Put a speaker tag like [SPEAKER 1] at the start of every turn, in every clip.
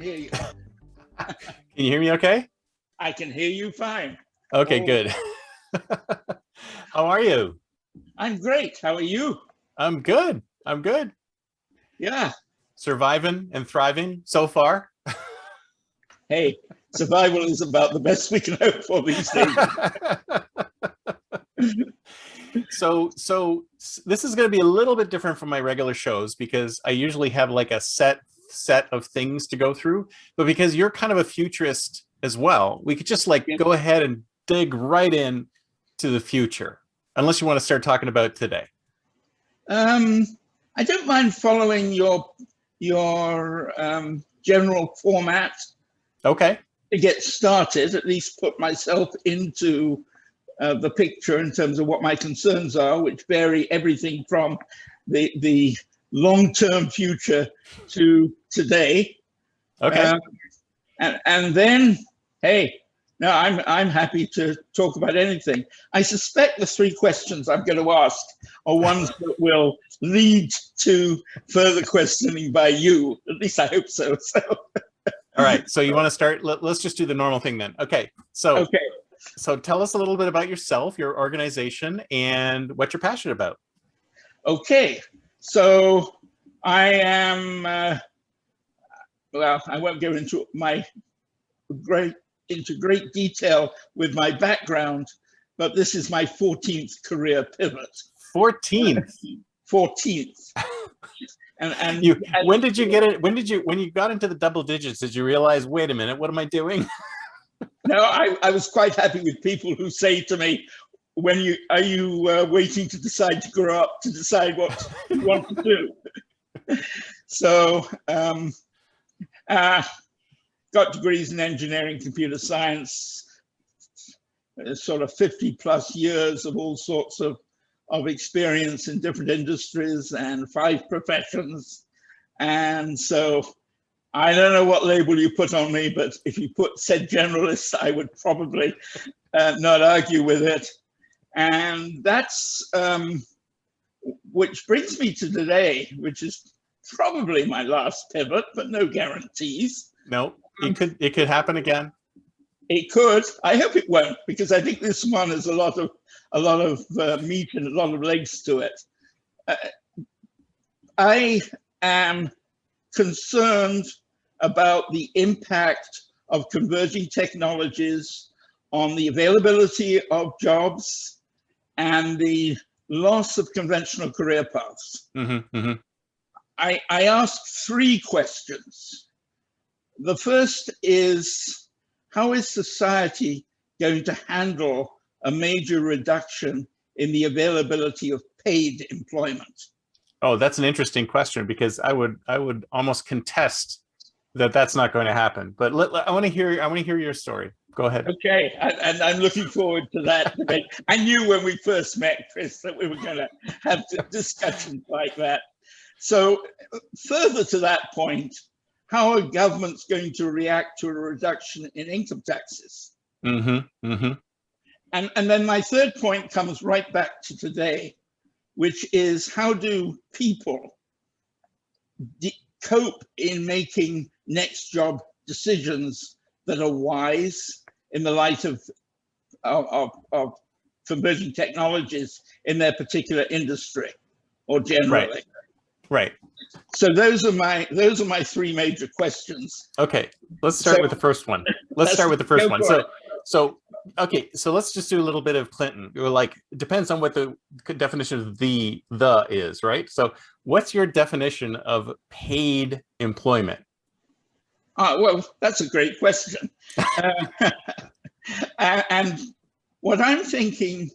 [SPEAKER 1] hear you.
[SPEAKER 2] Can you hear me okay?
[SPEAKER 1] I can hear you fine.
[SPEAKER 2] Okay,
[SPEAKER 1] Oh,
[SPEAKER 2] good. How are you?
[SPEAKER 1] I'm great. How are you?
[SPEAKER 2] I'm good. I'm good.
[SPEAKER 1] Yeah.
[SPEAKER 2] Surviving and thriving so far.
[SPEAKER 1] Hey, survival is about the best we can hope for these days.
[SPEAKER 2] So this is going to be a little bit different from my regular shows because I usually have like a set of things to go through, but because you're kind of a futurist as well, we could just like go ahead and dig right in to the future, unless you want to start talking about today.
[SPEAKER 1] I don't mind following your general format.
[SPEAKER 2] Okay.
[SPEAKER 1] To get started, at least put myself into the picture in terms of what my concerns are, which vary everything from the long-term future to today.
[SPEAKER 2] Okay.
[SPEAKER 1] And then, hey, no, I'm happy to talk about anything. I suspect the three questions I'm going to ask are ones that will lead to further questioning by you. At least I hope so.
[SPEAKER 2] All right. So you want to start? Let's just do the normal thing then. Okay. So tell us a little bit about yourself, your organization, and what you're passionate about.
[SPEAKER 1] Okay. So I am, well, I won't go into great detail with my background, but this is my 14th career pivot.
[SPEAKER 2] 14th.
[SPEAKER 1] 14th. And
[SPEAKER 2] when did you get it? When you got into the double digits, did you realize, wait a minute, what am I doing?
[SPEAKER 1] No, I was quite happy with people who say to me, are you waiting to decide to grow up to decide what you want to do? So got degrees in engineering, computer science, sort of 50 plus years of all sorts of experience in different industries and 5 professions. And so I don't know what label you put on me, but if you said generalist, I would probably not argue with it. And that's, which brings me to today, which is probably my last pivot, but no guarantees.
[SPEAKER 2] No, it could happen again.
[SPEAKER 1] It could. I hope it won't, because I think this one has a lot of meat and a lot of legs to it. I am concerned about the impact of converging technologies on the availability of jobs and the loss of conventional career paths.
[SPEAKER 2] Mm-hmm, mm-hmm.
[SPEAKER 1] I ask 3 questions. The first is, how is society going to handle a major reduction in the availability of paid employment?
[SPEAKER 2] Oh, that's an interesting question, because I would almost contest that that's not going to happen. But I want to hear your story. Go ahead.
[SPEAKER 1] Okay, and I'm looking forward to that debate. I knew when we first met, Chris, that we were going to have discussions like that. So further to that point, how are governments going to react to a reduction in income taxes?
[SPEAKER 2] Mm-hmm, mm-hmm.
[SPEAKER 1] And then my third point comes right back to today, which is, how do people cope in making next job decisions that are wise in the light of converging technologies in their particular industry or generally?
[SPEAKER 2] Right.
[SPEAKER 1] So those are my 3 major questions.
[SPEAKER 2] Okay, let's start with the first one. Let's start with the first one. So let's just do a little bit of Clinton. Like, it depends on what the definition of the is, right? So what's your definition of paid employment?
[SPEAKER 1] Well, that's a great question. And what I'm thinking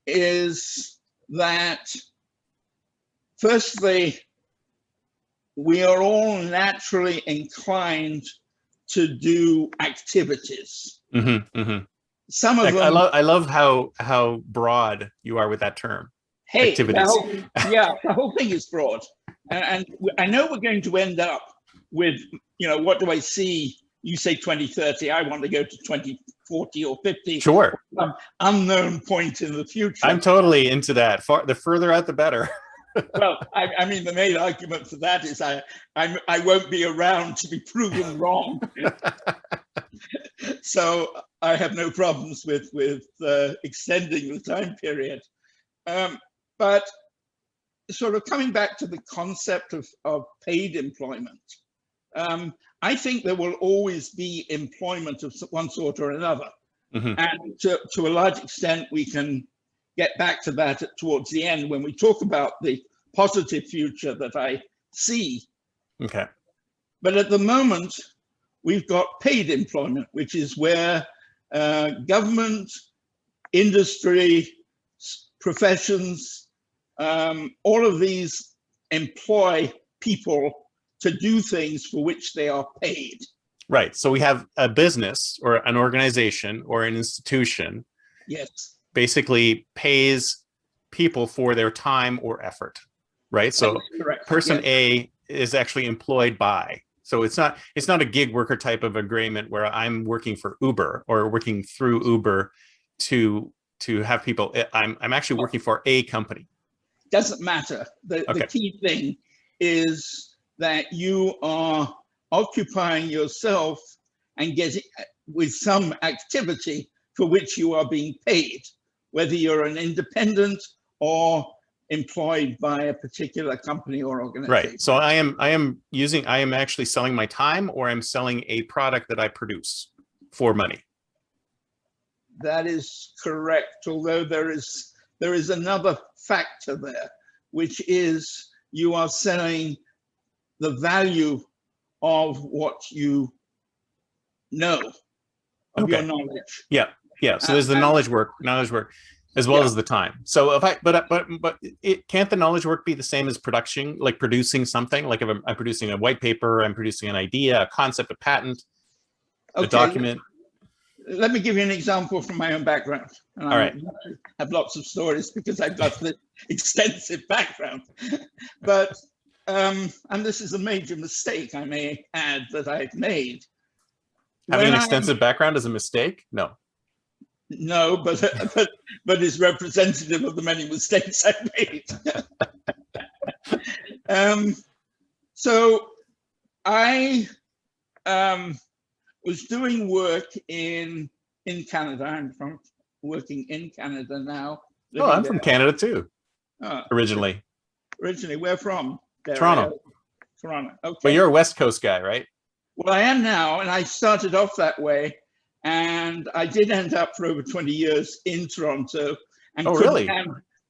[SPEAKER 1] is that, firstly, we are all naturally inclined to do activities.
[SPEAKER 2] Mm-hmm, mm-hmm.
[SPEAKER 1] Some of them.
[SPEAKER 2] I love how broad you are with that term.
[SPEAKER 1] Hey,
[SPEAKER 2] activities.
[SPEAKER 1] The whole thing is broad, and I know we're going to end up with, what do I see? You say 2030. I want to go to 2040 or 50.
[SPEAKER 2] Sure.
[SPEAKER 1] Some unknown point in the future.
[SPEAKER 2] I'm totally into that. The further out, the better.
[SPEAKER 1] Well, I mean, the main argument for that is I won't be around to be proven wrong. So I have no problems with extending the time period. But sort of coming back to the concept of paid employment, I think there will always be employment of one sort or another.
[SPEAKER 2] Mm-hmm.
[SPEAKER 1] And to a large extent, we can get back to that towards the end when we talk about the positive future that I see.
[SPEAKER 2] Okay.
[SPEAKER 1] But at the moment, we've got paid employment, which is where government, industry, professions, all of these employ people to do things for which they are paid.
[SPEAKER 2] Right. So we have a business or an organization or an institution.
[SPEAKER 1] Yes.
[SPEAKER 2] Basically pays people for their time or effort. Right. So person
[SPEAKER 1] yes.
[SPEAKER 2] A is actually employed by. So it's not a gig worker type of agreement where I'm working for Uber or working through Uber to have people. I'm actually working for a company.
[SPEAKER 1] Doesn't matter. The key thing is that you are occupying yourself and getting with some activity for which you are being paid, whether you're an independent or employed by a particular company or organization.
[SPEAKER 2] Right. So I am actually selling my time, or I'm selling a product that I produce for money.
[SPEAKER 1] That is correct. Although there is another factor there, which is you are selling the value of what you know, of your knowledge.
[SPEAKER 2] Yeah. Yeah. So there's the knowledge work, as well as the time. So if can't the knowledge work be the same as production, like producing something? Like if I'm producing a white paper, I'm producing an idea, a concept, a patent, a document.
[SPEAKER 1] Let me give you an example from my own background. And
[SPEAKER 2] All right.
[SPEAKER 1] I have lots of stories because I've got this extensive background. But, and this is a major mistake, I may add, that I've made.
[SPEAKER 2] Having an extensive background is a mistake? No.
[SPEAKER 1] No, but is representative of the many mistakes I've made. So I was doing work in Canada. I'm working in Canada now.
[SPEAKER 2] Oh, I'm from Canada too. Originally.
[SPEAKER 1] Originally, where from?
[SPEAKER 2] Toronto.
[SPEAKER 1] Toronto. Okay.
[SPEAKER 2] But you're a West Coast guy, right?
[SPEAKER 1] Well, I am now, and I started off that way. And I did end up for over 20 years in Toronto, and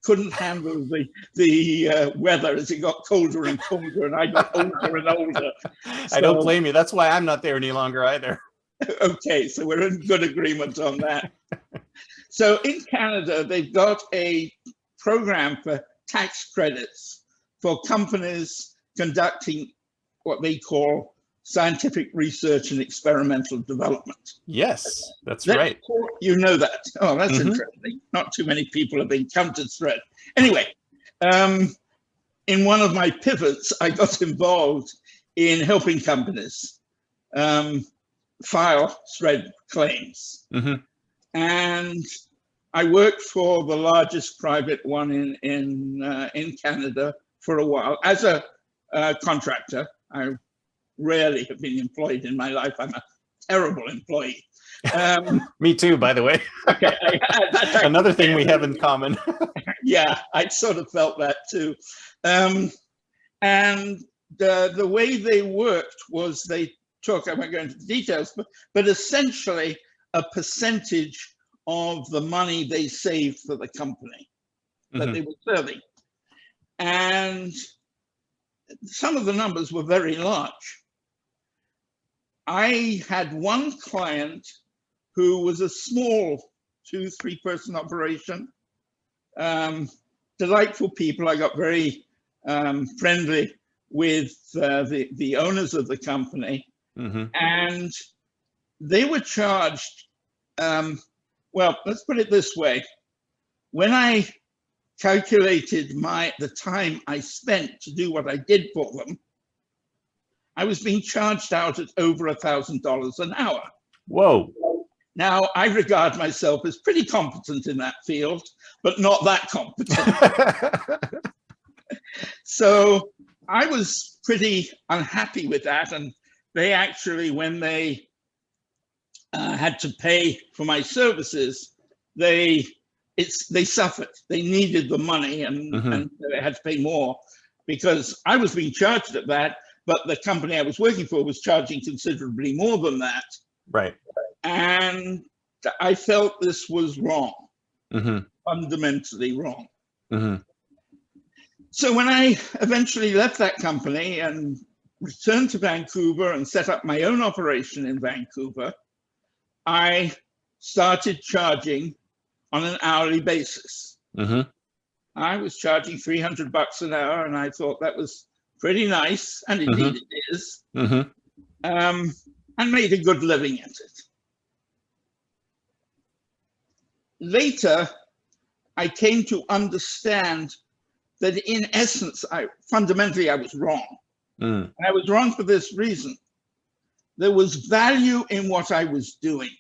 [SPEAKER 1] couldn't handle the weather as it got colder and colder, and I got older and older. So,
[SPEAKER 2] I don't blame you. That's why I'm not there any longer either.
[SPEAKER 1] Okay, so we're in good agreement on that. So in Canada, they've got a program for tax credits for companies conducting what they call scientific research and experimental development.
[SPEAKER 2] Yes, that's right.
[SPEAKER 1] You know that. Oh, that's interesting. Not too many people have encountered STHREAD. Anyway, in one of my pivots, I got involved in helping companies file STHREAD claims. And I worked for the largest private one in Canada for a while as a contractor. I rarely have been employed in my life. I'm a terrible employee.
[SPEAKER 2] Me too, by the way.
[SPEAKER 1] Okay,
[SPEAKER 2] another thing we have in common.
[SPEAKER 1] Yeah, I sort of felt that too. And the way they worked was they took, I won't go into the details, but essentially a percentage of the money they saved for the company that they were serving. And some of the numbers were very large. I had one client who was a small 2-3 person operation. Delightful people. I got very friendly with the owners of the company. And they were charged, well, let's put it this way. When I calculated the time I spent to do what I did for them, I was being charged out at over $1,000 an hour.
[SPEAKER 2] Whoa.
[SPEAKER 1] Now, I regard myself as pretty competent in that field, but not that competent. So I was pretty unhappy with that. And they actually, when they had to pay for my services, they suffered. They needed the money, and they had to pay more because I was being charged at that, but the company I was working for was charging considerably more than that.
[SPEAKER 2] Right.
[SPEAKER 1] And I felt this was wrong, fundamentally wrong. So when I eventually left that company and returned to Vancouver and set up my own operation in Vancouver, I started charging on an hourly basis. I was charging $300 an hour, and I thought that was pretty nice, and indeed it is, and made a good living at it. Later, I came to understand that in essence, fundamentally, I was wrong. And I was wrong for this reason. There was value in what I was doing.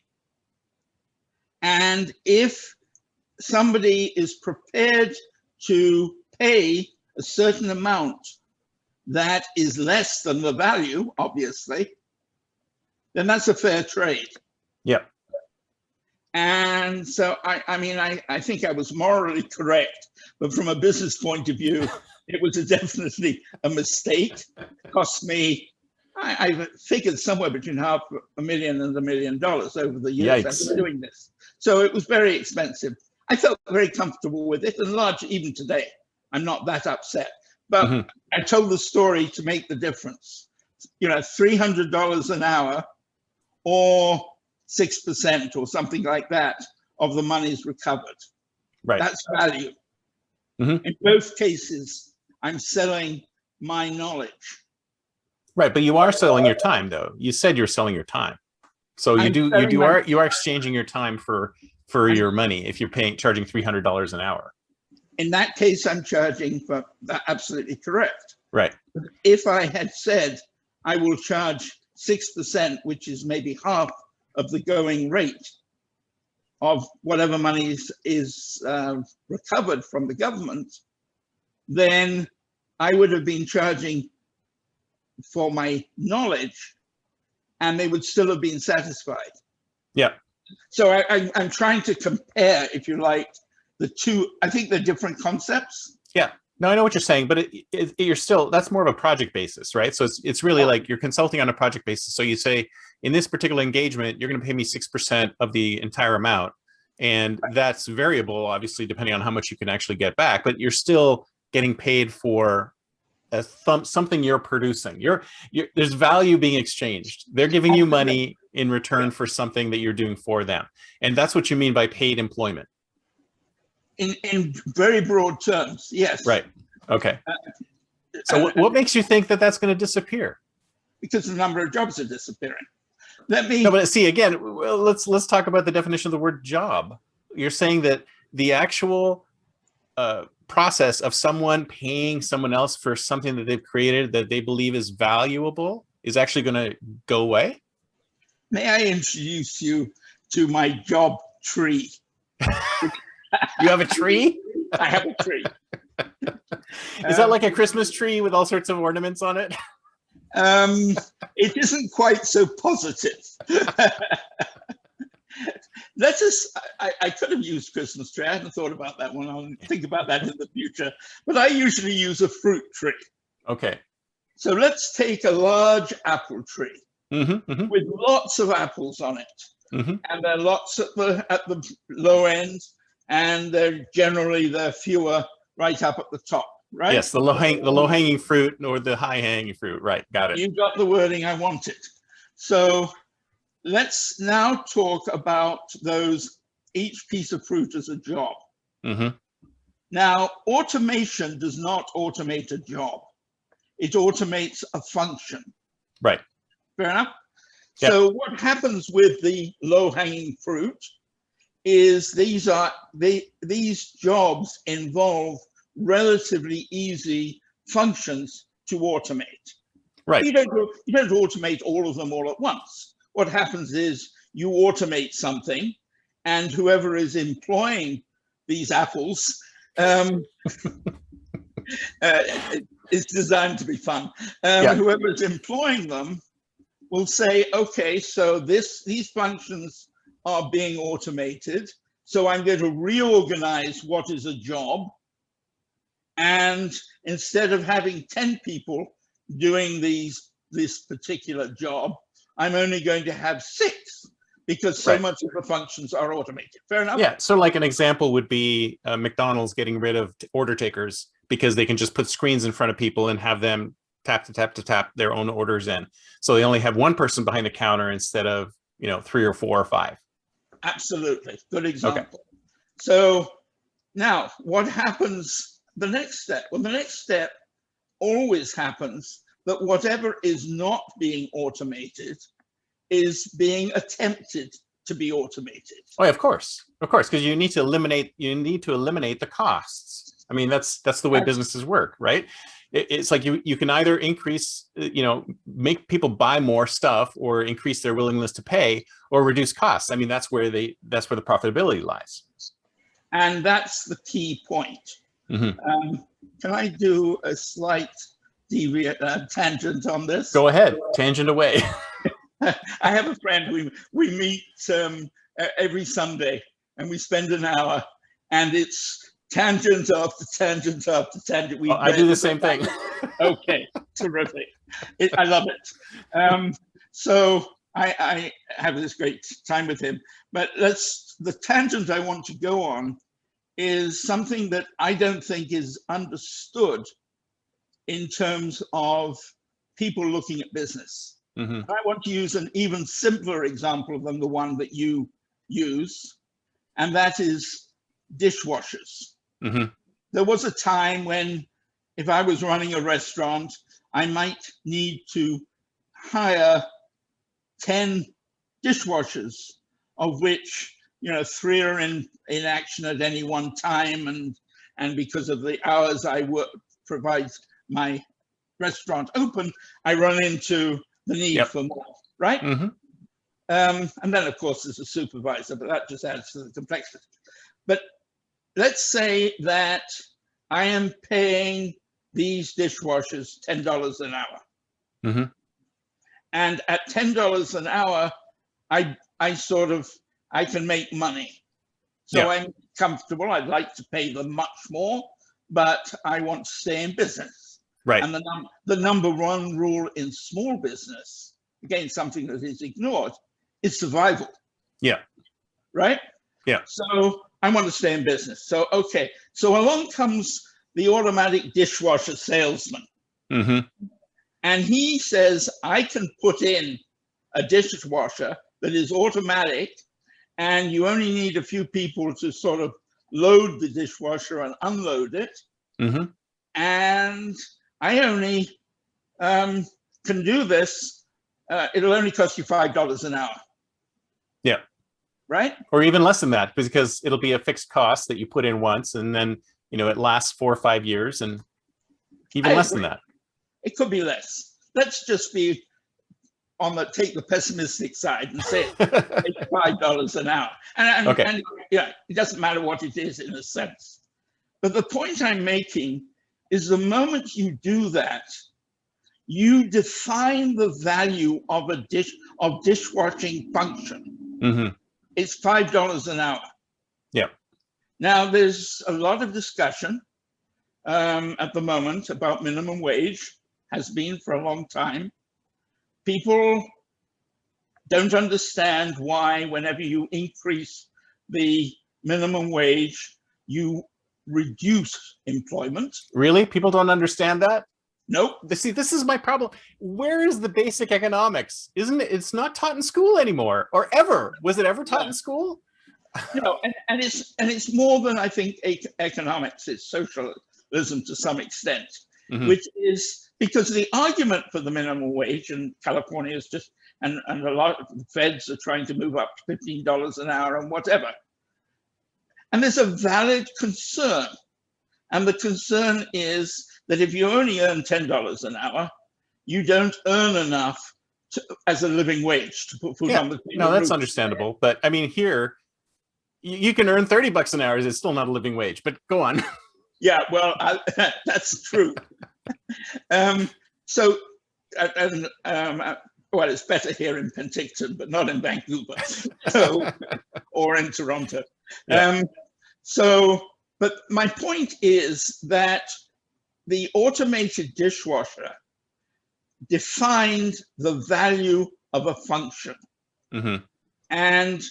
[SPEAKER 1] And if somebody is prepared to pay a certain amount that is less than the value, obviously, then that's a fair trade.
[SPEAKER 2] Yep.
[SPEAKER 1] And so, I think I was morally correct, but from a business point of view, it was definitely a mistake. It cost me, I figured somewhere between $500,000 and $1 million over the years I've been doing this. So it was very expensive. I felt very comfortable with it, and even today, I'm not that upset. But I told the story to make the difference. $300 an hour or 6% or something like that of the money's recovered. Right. That's value. In both cases, I'm selling my knowledge.
[SPEAKER 2] Right, but you are selling your time, though. You said you're selling your time, so you are exchanging your time for your money if you're charging $300 an hour.
[SPEAKER 1] In that case, I'm charging for that. Absolutely correct.
[SPEAKER 2] Right.
[SPEAKER 1] If I had said I will charge 6%, which is maybe half of the going rate of whatever money is recovered from the government, then I would have been charging for my knowledge, and they would still have been satisfied. Yeah. So I'm trying to compare, if you like, the two. I think they're different concepts.
[SPEAKER 2] Yeah. No, I know what you're saying, but you're still, that's more of a project basis, right? So it's really like you're consulting on a project basis. So you say, in this particular engagement, you're going to pay me 6% of the entire amount. And that's variable, obviously, depending on how much you can actually get back, but you're still getting paid for something you're producing. There's value being exchanged. They're giving you money in return for something that you're doing for them. And that's what you mean by paid employment.
[SPEAKER 1] In very broad terms, yes.
[SPEAKER 2] Right. Okay. So what makes you think that that's going to disappear?
[SPEAKER 1] Because the number of jobs are disappearing.
[SPEAKER 2] No, but see, again, well, let's talk about the definition of the word job. You're saying that the actual process of someone paying someone else for something that they've created that they believe is valuable is actually going to go away?
[SPEAKER 1] May I introduce you to my job tree?
[SPEAKER 2] You have a tree?
[SPEAKER 1] I have a tree.
[SPEAKER 2] Is that like a Christmas tree with all sorts of ornaments on it?
[SPEAKER 1] It isn't quite so positive. I could have used Christmas tree. I hadn't thought about that one. I'll think about that in the future. But I usually use a fruit tree. Okay. So let's take a large apple tree with lots of apples on it. And there are lots at the low end, and there are fewer right up at the top. Right?
[SPEAKER 2] Yes, the low hanging fruit or the high hanging fruit. Right, got it.
[SPEAKER 1] You got the wording I wanted. So let's now talk about each piece of fruit as a job. Now, automation does not automate a job. It automates a function. Right. Fair enough? Yep. So what happens with the low hanging fruit is these jobs involve relatively easy functions to automate. Right. You don't automate all of them all at once. What happens is you automate something, and whoever is employing these apples it's designed to be fun. Whoever's employing them will say, okay, so these functions are being automated. So I'm going to reorganize what is a job. And instead of having 10 people doing this particular job, I'm only going to have 6 because so much of the functions are automated. Fair enough?
[SPEAKER 2] Yeah. So like an example would be McDonald's getting rid of order takers because they can just put screens in front of people and have them tap to tap to tap their own orders in. So they only have one person behind the counter instead of, 3 or 4 or 5.
[SPEAKER 1] Absolutely. Good example.
[SPEAKER 2] Okay.
[SPEAKER 1] So now what happens the next step? Well, the next step always happens that whatever is not being automated is being attempted to be automated.
[SPEAKER 2] Oh, yeah, of course, because you need to eliminate the costs. I mean, that's the way businesses work, right? It's like you can either increase, make people buy more stuff or increase their willingness to pay or reduce costs. I mean, that's where the profitability lies.
[SPEAKER 1] And that's the key point.
[SPEAKER 2] Mm-hmm.
[SPEAKER 1] Can I do a slight tangent on this?
[SPEAKER 2] Go ahead, tangent away.
[SPEAKER 1] I have a friend, we meet every Sunday and we spend an hour and it's tangent after tangent after tangent.
[SPEAKER 2] I do the same thing.
[SPEAKER 1] Okay, terrific. I love it. So I have this great time with him, but the tangent I want to go on is something that I don't think is understood in terms of people looking at business. Mm-hmm. I want to use an even simpler example than the one that you use, and that is dishwashers. Mm-hmm. There was a time when, if I was running a restaurant, I might need to hire 10 dishwashers, of which 3 are in action at any one time, and because of the hours I work provides my restaurant open, I run into the need for more, right? Mm-hmm. And then, of course, there's a supervisor, but that just adds to the complexity. But let's say that I am paying these dishwashers $10 an hour. Mm-hmm. And at $10 an hour, I can make money. So I'm comfortable. I'd like to pay them much more, but I want to stay in business. Right. And the number one rule in small business, again, something that is ignored, is survival. Yeah. Right? Yeah. So I want to stay in business. So, okay. So along comes the automatic dishwasher salesman. Mm-hmm. And he says, I can put in a dishwasher that is automatic, and you only need a few people to sort of load the dishwasher and unload it. Mm-hmm. And I only can do this. It'll only cost you $5 an hour. Yeah. Right?
[SPEAKER 2] Or even less than that, because it'll be a fixed cost that you put in once, and then, it lasts 4 or 5 years, and even less than that.
[SPEAKER 1] It could be less. Let's just be take the pessimistic side and say it's $5 an hour. And it doesn't matter what it is in a sense. But the point I'm making is the moment you do that, you define the value of dishwashing function. Mm-hmm. It's $5 an hour. Yeah. Now, there's a lot of discussion at the moment about minimum wage, has been for a long time. People don't understand why, whenever you increase the minimum wage, you reduce employment.
[SPEAKER 2] Really? People don't understand that?
[SPEAKER 1] Nope.
[SPEAKER 2] See, this is my problem. Where is the basic economics? Isn't it? It's not taught in school anymore, or ever. Was it ever taught in school?
[SPEAKER 1] And it's more than, I think, economics. It's socialism to some extent, mm-hmm. which is because the argument for the minimum wage in California is just, and a lot of the feds are trying to move up to $15 an hour and whatever. And there's a valid concern. And the concern is that if you only earn $10 an hour, you don't earn enough as a living wage to put food on the table.
[SPEAKER 2] No, that's understandable. But I mean, here, you can earn $30 an hour. It's still not a living wage, but go on.
[SPEAKER 1] Yeah, well, that's true. So, well, it's better here in Penticton, but not in Vancouver, so, or in Toronto.
[SPEAKER 2] Yeah.
[SPEAKER 1] But my point is that the automated dishwasher defined the value of a function.
[SPEAKER 2] Mm-hmm.
[SPEAKER 1] And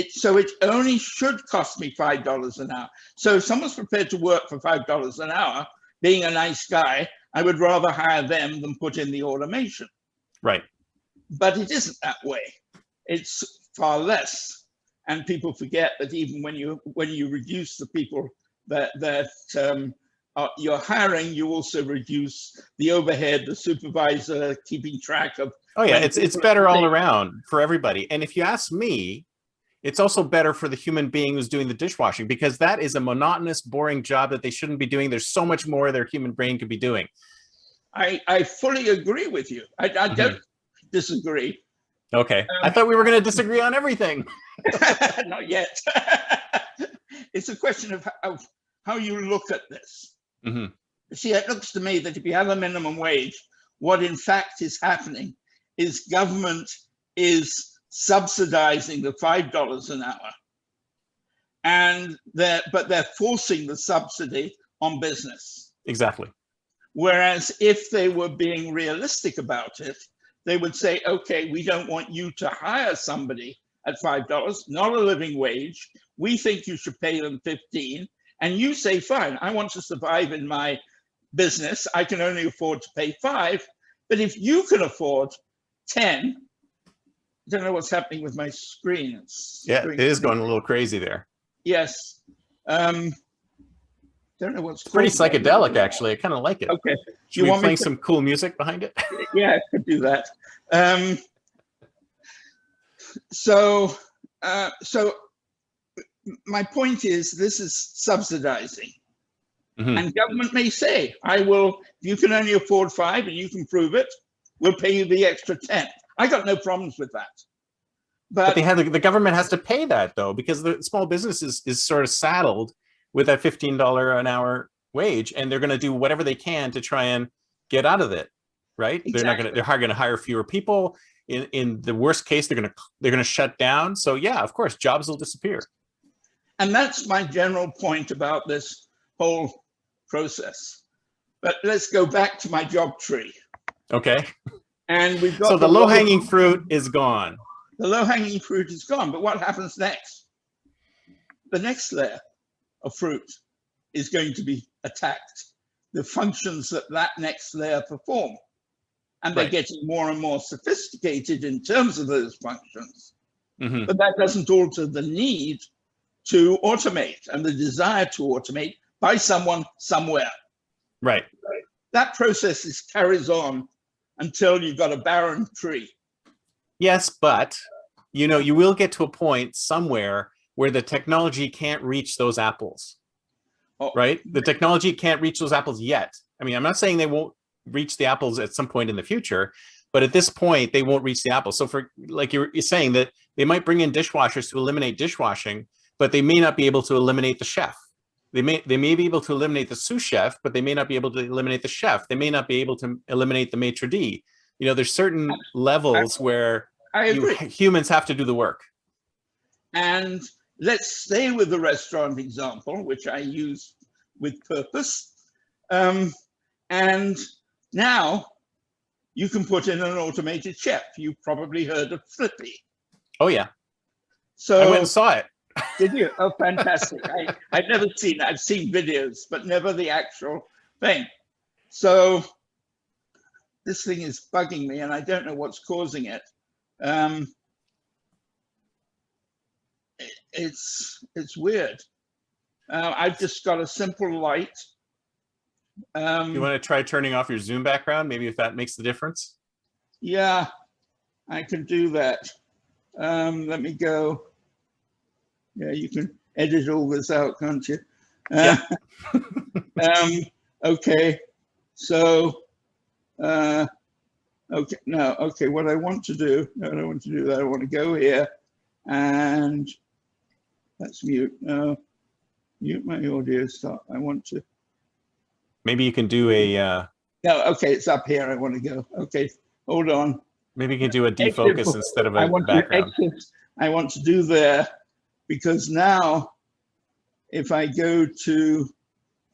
[SPEAKER 1] so it only should cost me $5 an hour. So if someone's prepared to work for $5 an hour, being a nice guy, I would rather hire them than put in the automation.
[SPEAKER 2] Right.
[SPEAKER 1] But it isn't that way. It's far less. And people forget that even when you reduce the people that you're hiring, you also reduce the overhead, the supervisor keeping track of.
[SPEAKER 2] Oh yeah, it's better all around for everybody. And if you ask me, it's also better for the human being who's doing the dishwashing, because that is a monotonous, boring job that they shouldn't be doing. There's so much more their human brain could be doing.
[SPEAKER 1] I fully agree with you. I don't disagree.
[SPEAKER 2] Okay. I thought we were going to disagree on everything.
[SPEAKER 1] Not yet. It's a question of how you look at this.
[SPEAKER 2] Mm-hmm.
[SPEAKER 1] See, it looks to me that if you have a minimum wage, what in fact is happening is government is subsidizing the $5 an hour, but they're forcing the subsidy on business.
[SPEAKER 2] Exactly.
[SPEAKER 1] Whereas if they were being realistic about it, they would say, okay, we don't want you to hire somebody at $5, not a living wage. We think you should pay them 15. And you say, fine, I want to survive in my business. I can only afford to pay 5. But if you can afford 10, I don't know what's happening with my screen.
[SPEAKER 2] It is going a little crazy there.
[SPEAKER 1] Yes. Don't know what's
[SPEAKER 2] pretty psychedelic, actually. I kind of like it.
[SPEAKER 1] Okay.
[SPEAKER 2] Should we be playing some cool music behind it?
[SPEAKER 1] Yeah, I could do that. So my point is, this is subsidizing. Mm-hmm. And government may say, if you can only afford 5 and you can prove it, we'll pay you the extra 10. I got no problems with that. But
[SPEAKER 2] the government has to pay that, though, because the small business is sort of saddled with that $15 an hour wage, and they're going to do whatever they can to try and get out of it, right?
[SPEAKER 1] Exactly.
[SPEAKER 2] They're going to hire fewer people. In the worst case, they're going to shut down. So yeah, of course, jobs will disappear.
[SPEAKER 1] And that's my general point about this whole process. But let's go back to my job tree.
[SPEAKER 2] Okay.
[SPEAKER 1] And we've got
[SPEAKER 2] so the low-hanging fruit is gone.
[SPEAKER 1] The low-hanging fruit is gone. But what happens next? The next layer of fruit is going to be attacked. The functions that next layer perform. And they're getting more and more sophisticated in terms of those functions. Mm-hmm. But that doesn't alter the need to automate and the desire to automate by someone somewhere.
[SPEAKER 2] Right.
[SPEAKER 1] That process carries on until you've got a barren tree.
[SPEAKER 2] Yes, but you will get to a point somewhere where the technology can't reach those apples. Right? The technology can't reach those apples yet. I mean, I'm not saying they won't reach the apples at some point in the future, but at this point they won't reach the apples. So for like you're saying that they might bring in dishwashers to eliminate dishwashing, but they may not be able to eliminate the chef. They may be able to eliminate the sous chef, but they may not be able to eliminate the chef. They may not be able to eliminate the maitre d'. There's certain levels where humans have to do the work.
[SPEAKER 1] And let's stay with the restaurant example, which I use with purpose. And now you can put in an automated chef. You've probably heard of Flippy.
[SPEAKER 2] Oh, yeah.
[SPEAKER 1] So
[SPEAKER 2] I went and saw it.
[SPEAKER 1] Did you? Oh, fantastic. I've never seen it. I've seen videos, but never the actual thing. So this thing is bugging me, and I don't know what's causing it. It's weird. I've just got a simple light.
[SPEAKER 2] You want to try turning off your Zoom background? Maybe if that makes the difference.
[SPEAKER 1] Yeah, I can do that. Let me go. Yeah, you can edit all this out, can't you?
[SPEAKER 2] Yeah.
[SPEAKER 1] Okay. So, okay. Now, okay. What I want to do? No, I don't want to do that. I want to go here, and let's mute. Mute my audio. Stop. I want to
[SPEAKER 2] Maybe you can do a
[SPEAKER 1] No, okay, it's up here. I want to go. Okay, hold on.
[SPEAKER 2] maybe you can do a
[SPEAKER 1] Exit.
[SPEAKER 2] defocus instead of
[SPEAKER 1] I
[SPEAKER 2] a
[SPEAKER 1] want to
[SPEAKER 2] background.
[SPEAKER 1] exit. I want to do there because now if I go to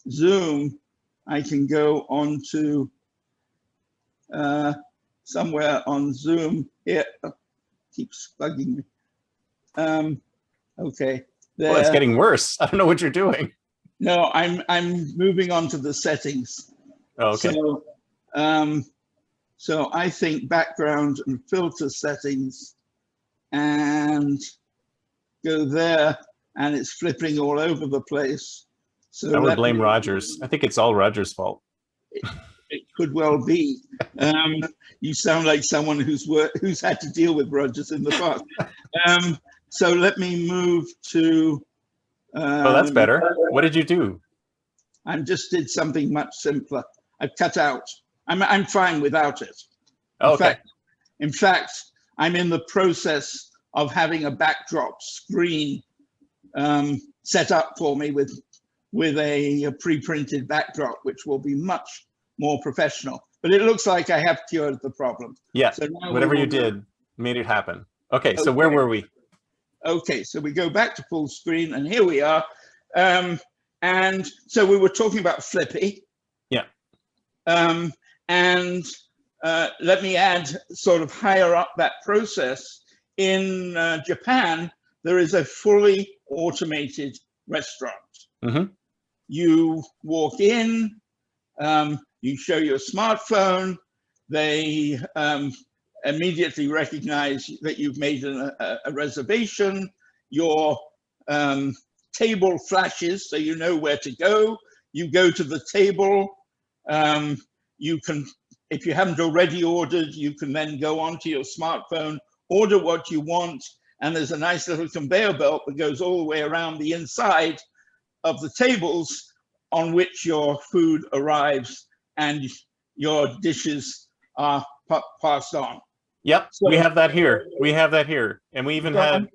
[SPEAKER 1] Zoom, I can go on to somewhere on Zoom here. Oh, keeps bugging me. Okay. There.
[SPEAKER 2] Well, it's getting worse. I don't know what you're doing.
[SPEAKER 1] No, I'm moving on to the settings.
[SPEAKER 2] Oh, okay.
[SPEAKER 1] So I think background and filter settings and go there, and it's flipping all over the place. So
[SPEAKER 2] I would blame Rogers. I think it's all Rogers' fault.
[SPEAKER 1] It could well be. You sound like someone who's had to deal with Rogers in the past. So let me move to.
[SPEAKER 2] Oh, that's better. What did you do?
[SPEAKER 1] I just did something much simpler. I've cut out. I'm fine without it.
[SPEAKER 2] Okay.
[SPEAKER 1] In fact, I'm in the process of having a backdrop screen set up for me with a pre-printed backdrop, which will be much more professional. But it looks like I have cured the problem.
[SPEAKER 2] Yeah,
[SPEAKER 1] so now
[SPEAKER 2] whatever you did made it happen. Okay, so
[SPEAKER 1] Okay.
[SPEAKER 2] where were we?
[SPEAKER 1] Okay, so we go back to full screen, and here we are. And so we were talking about Flippy.
[SPEAKER 2] Yeah.
[SPEAKER 1] And let me add sort of higher up that process. In Japan, there is a fully automated restaurant.
[SPEAKER 2] Mm-hmm.
[SPEAKER 1] You walk in, you show your smartphone, they immediately recognize that you've made a reservation, your table flashes so you know where to go. You go to the table, you can, if you haven't already ordered, you can then go onto your smartphone, order what you want, and there's a nice little conveyor belt that goes all the way around the inside of the tables on which your food arrives and your dishes are passed on.
[SPEAKER 2] Yep,
[SPEAKER 1] So,
[SPEAKER 2] we have that here. We have that here. And we even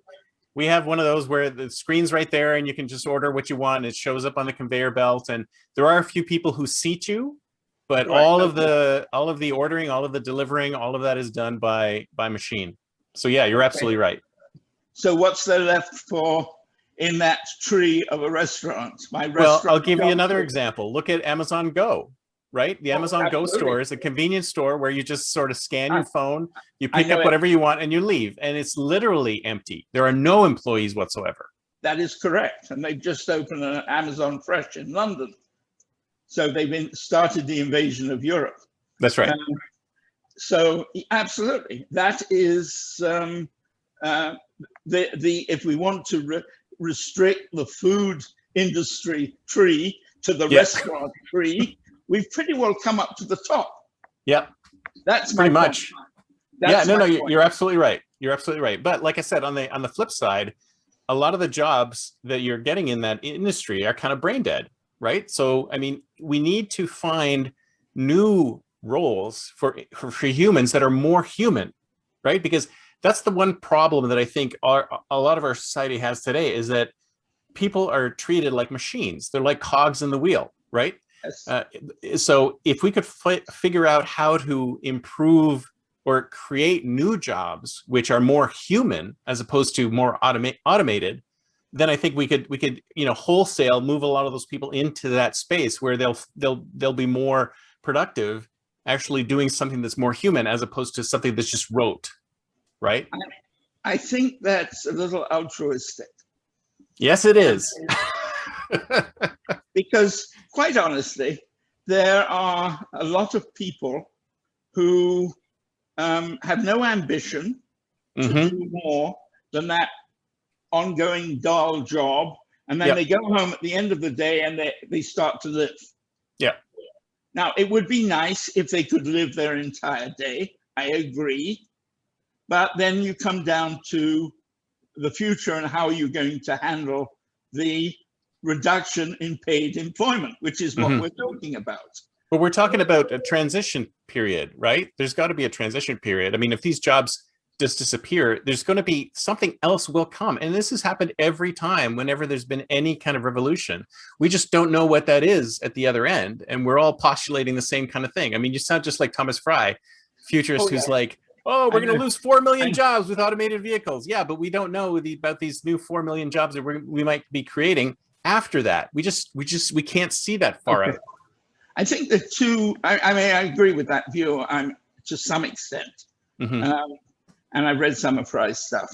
[SPEAKER 2] we have one of those where the screen's right there and you can just order what you want. And it shows up on the conveyor belt. And there are a few people who seat you, but
[SPEAKER 1] Right.
[SPEAKER 2] all of the ordering, all of the delivering, all of that is done by machine. So yeah, you're absolutely right.
[SPEAKER 1] So what's there left for in that tree of a restaurant?
[SPEAKER 2] Well, I'll give you another example. Look at Amazon Go, right? The Amazon Go store is a convenience store where you just sort of scan your phone, you pick up whatever you want and you leave. And it's literally empty. There are no employees whatsoever.
[SPEAKER 1] That is correct. And they've just opened an Amazon Fresh in London. So they've started the invasion of Europe.
[SPEAKER 2] That's right.
[SPEAKER 1] So absolutely, that is if we want to restrict the food industry tree to the restaurant tree, we've pretty well come up to the top.
[SPEAKER 2] Yeah,
[SPEAKER 1] that's
[SPEAKER 2] pretty much.
[SPEAKER 1] That's
[SPEAKER 2] no, you're absolutely right. You're absolutely right. But like I said, on the flip side, a lot of the jobs that you're getting in that industry are kind of brain dead, right? So I mean, we need to find new roles for humans that are more human, right? Because that's the one problem that I think a lot of our society has today is that people are treated like machines. They're like cogs in the wheel, right? Yes. So if we could figure out how to improve or create new jobs which are more human as opposed to more automated, then I think we could wholesale move a lot of those people into that space where they'll be more productive, actually doing something that's more human as opposed to something that's just rote, right?
[SPEAKER 1] I think that's a little altruistic.
[SPEAKER 2] Yes, it is.
[SPEAKER 1] Because quite honestly, there are a lot of people who have no ambition to do more than that ongoing dull job. And then they go home at the end of the day and they start to live. Yeah. Now, it would be nice if they could live their entire day. I agree. But then you come down to the future and how you're going to handle the reduction in paid employment, which is what we're talking about.
[SPEAKER 2] But we're talking about a transition period, right? There's got to be a transition period. I mean, if these jobs just disappear. There's going to be something else will come. And this has happened every time whenever there's been any kind of revolution. We just don't know what that is at the other end. And we're all postulating the same kind of thing. I mean, you sound just like Thomas Fry, futurist, who's like, oh, we're going to lose 4 million jobs with automated vehicles. Yeah, but we don't know about these new 4 million jobs that we might be creating after that. We can't see that far out.
[SPEAKER 1] I think the two, I mean, I agree with that view to some extent. And I've read some of Fry's stuff.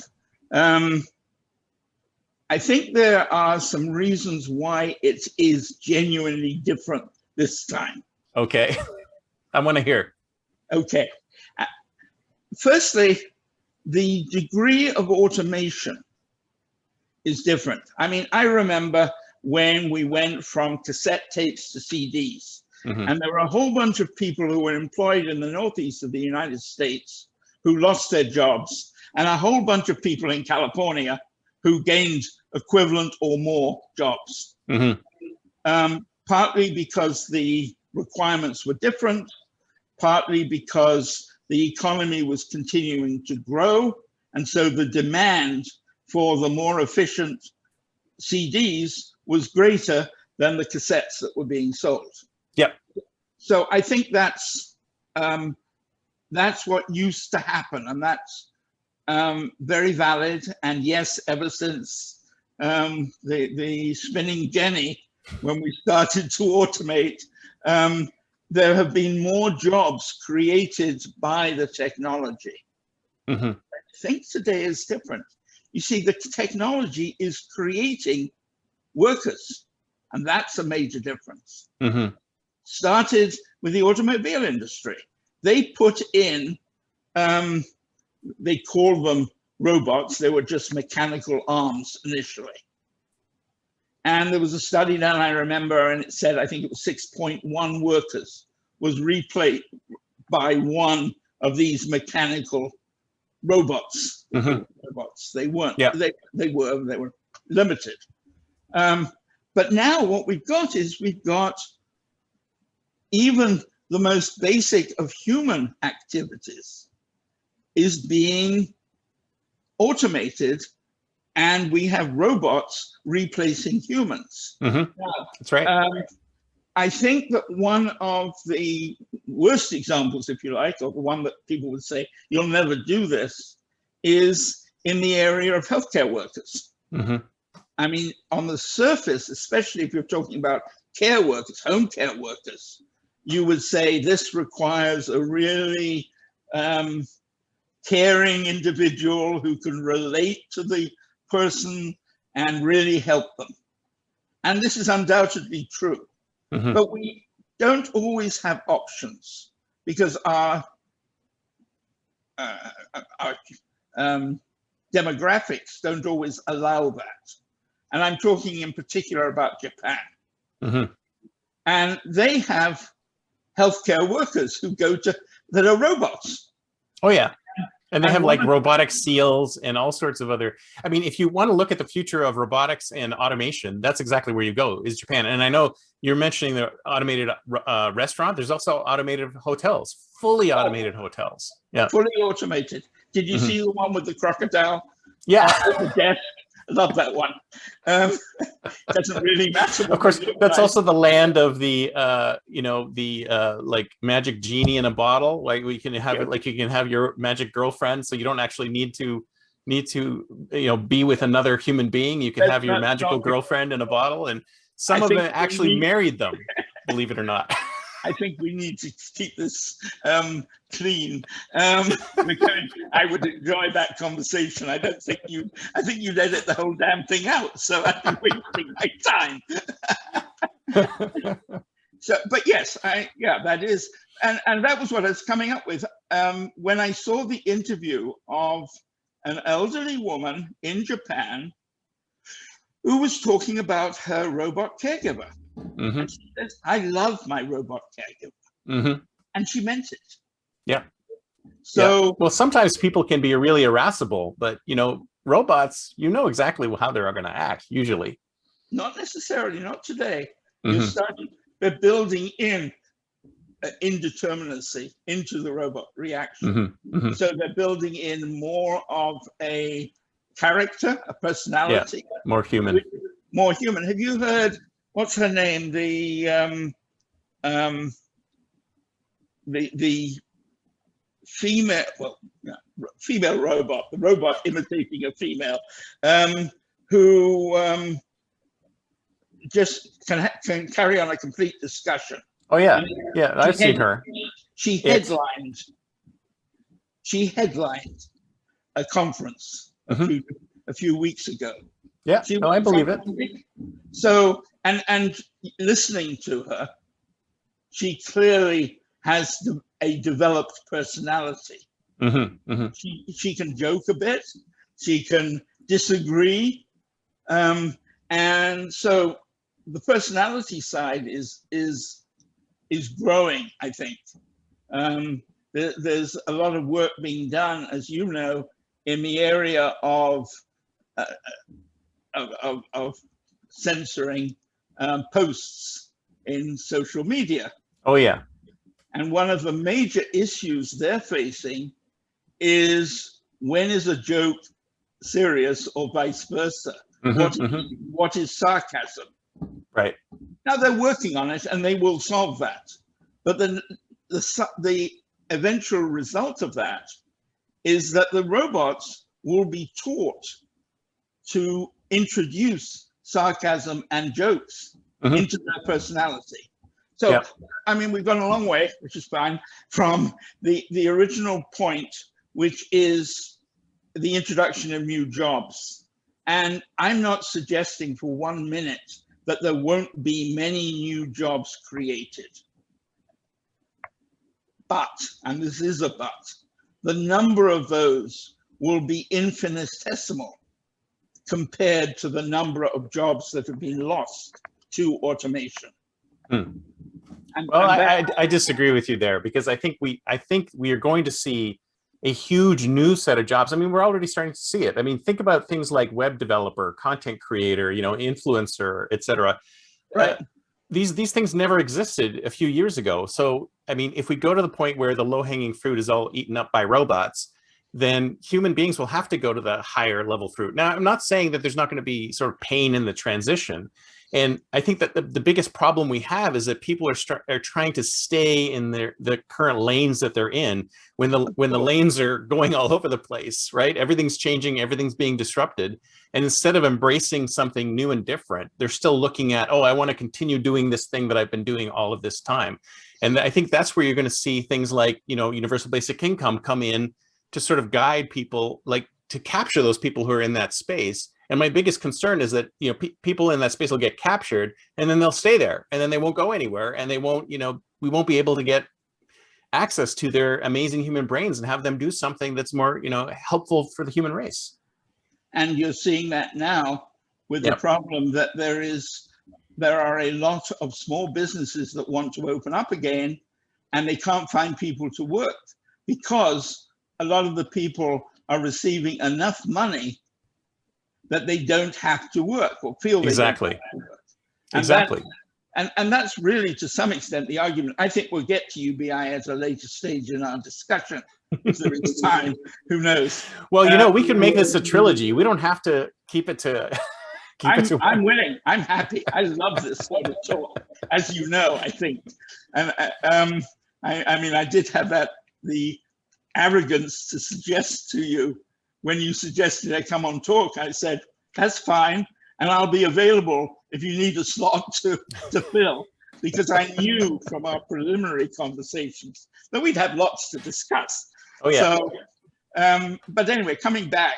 [SPEAKER 1] I think there are some reasons why it is genuinely different this time.
[SPEAKER 2] Okay, I want to hear.
[SPEAKER 1] Okay. Firstly, the degree of automation is different. I mean, I remember when we went from cassette tapes to CDs, and there were a whole bunch of people who were employed in the Northeast of the United States who lost their jobs, and a whole bunch of people in California who gained equivalent or more jobs. Partly because the requirements were different, partly because the economy was continuing to grow, and so the demand for the more efficient CDs was greater than the cassettes that were being sold.
[SPEAKER 2] Yep.
[SPEAKER 1] So I think that's what used to happen, and that's very valid. And yes, ever since the spinning jenny, when we started to automate, there have been more jobs created by the technology. I think today is different. You see, the technology is creating workers, and that's a major difference. Started with the automobile industry. They put in, they called them robots. They were just mechanical arms initially. And there was a study done, I remember, and it said, I think it was 6.1 workers was replaced by one of these mechanical robots. Robots. They weren't. They were limited. But now what we've got is we've got even the most basic of human activities is being automated, and we have robots replacing humans. Now,
[SPEAKER 2] that's right.
[SPEAKER 1] I think that one of the worst examples, if you like, or the one that people would say, you'll never do this, is in the area of healthcare workers. I mean, on the surface, especially if you're talking about care workers, home care workers, you would say this requires a really caring individual who can relate to the person and really help them. And this is undoubtedly true. But we don't always have options because our demographics don't always allow that. And I'm talking in particular about Japan. And they have healthcare workers who that are robots.
[SPEAKER 2] Oh, yeah. And they have like robotic seals and all sorts of other. I mean, if you want to look at the future of robotics and automation, that's exactly where you go, is Japan. And I know you're mentioning the automated restaurant. There's also automated hotels, fully automated hotels. Yeah.
[SPEAKER 1] Fully automated. Did you see the one with the crocodile?
[SPEAKER 2] Yeah.
[SPEAKER 1] At the desk? I love that one. Doesn't really matter.
[SPEAKER 2] Of course, that's also the land of the, like magic genie in a bottle. Like we can have it, like you can have your magic girlfriend, so you don't actually need to, be with another human being. You can have your magical girlfriend in a bottle, and some of them actually married them, believe it or not.
[SPEAKER 1] I think we need to keep this clean. Because I would enjoy that conversation. I think you'd edit the whole damn thing out. So I'd be wasting my time. But yes, that is, and that was what I was coming up with. When I saw the interview of an elderly woman in Japan who was talking about her robot caregiver. And she says, I love my robot caregiver. And she meant it. Yeah. So,
[SPEAKER 2] well, sometimes people can be really irascible, but, robots, exactly how they're going to act, usually.
[SPEAKER 1] Not necessarily, not today. They're building in indeterminacy into the robot reaction.
[SPEAKER 2] Mm-hmm. Mm-hmm.
[SPEAKER 1] So they're building in more of a character, a personality.
[SPEAKER 2] Yeah, more human.
[SPEAKER 1] More human. Have you heard, what's her name? The female, well, female robot, the robot imitating a female, who just can carry on a complete discussion.
[SPEAKER 2] Oh yeah, yeah, I've seen her.
[SPEAKER 1] She headlined a conference a few weeks ago.
[SPEAKER 2] Yeah, no, I believe it.
[SPEAKER 1] So, and listening to her, she clearly has a developed personality.
[SPEAKER 2] Mm-hmm. Mm-hmm.
[SPEAKER 1] She can joke a bit. She can disagree, and so the personality side is growing. I think there's a lot of work being done, as you know, in the area of censoring posts in social media.
[SPEAKER 2] Oh yeah.
[SPEAKER 1] And one of the major issues they're facing is, when is a joke serious or vice versa? What is sarcasm?
[SPEAKER 2] Right.
[SPEAKER 1] Now they're working on it and they will solve that. But then the eventual result of that is that the robots will be taught to introduce sarcasm and jokes into their personality. So, yep. I mean, we've gone a long way, which is fine, from the original point, which is the introduction of new jobs. And I'm not suggesting for 1 minute that there won't be many new jobs created. But, and this is a but, the number of those will be infinitesimal compared to the number of jobs that have been lost to automation.
[SPEAKER 2] Well, I disagree with you there, because I think we are going to see a huge new set of jobs. I mean, we're already starting to see it. I mean, think about things like web developer, content creator, influencer, etc.
[SPEAKER 1] Right.
[SPEAKER 2] These things never existed a few years ago. So, I mean, if we go to the point where the low-hanging fruit is all eaten up by robots, then human beings will have to go to the higher level fruit. Now, I'm not saying that there's not going to be sort of pain in the transition. And I think that the biggest problem we have is that people are trying to stay in the current lanes that they're in when the lanes are going all over the place, right? Everything's changing, everything's being disrupted. And instead of embracing something new and different, they're still looking at, oh, I want to continue doing this thing that I've been doing all of this time. And I think that's where you're going to see things like, universal basic income come in to sort of guide people, like to capture those people who are in that space. And my biggest concern is that, people in that space will get captured and then they'll stay there and then they won't go anywhere, and they won't, we won't be able to get access to their amazing human brains and have them do something that's more, helpful for the human race.
[SPEAKER 1] And you're seeing that now with the problem that there are a lot of small businesses that want to open up again, and they can't find people to work because a lot of the people are receiving enough money that they don't have to work or feel they
[SPEAKER 2] exactly.
[SPEAKER 1] don't have to work.
[SPEAKER 2] Exactly.
[SPEAKER 1] And that's really, to some extent, the argument. I think we'll get to UBI at a later stage in our discussion. If there is time, who knows?
[SPEAKER 2] Well, we can make this a trilogy. We don't have to keep it to.
[SPEAKER 1] I'm willing. I'm happy. I love this sort of talk, as you know. I think, and I mean, I did have the arrogance to suggest to you, when you suggested I come on talk, I said, that's fine. And I'll be available if you need a slot to fill, because I knew from our preliminary conversations that we'd have lots to discuss.
[SPEAKER 2] Oh, yeah.
[SPEAKER 1] So, but anyway, coming back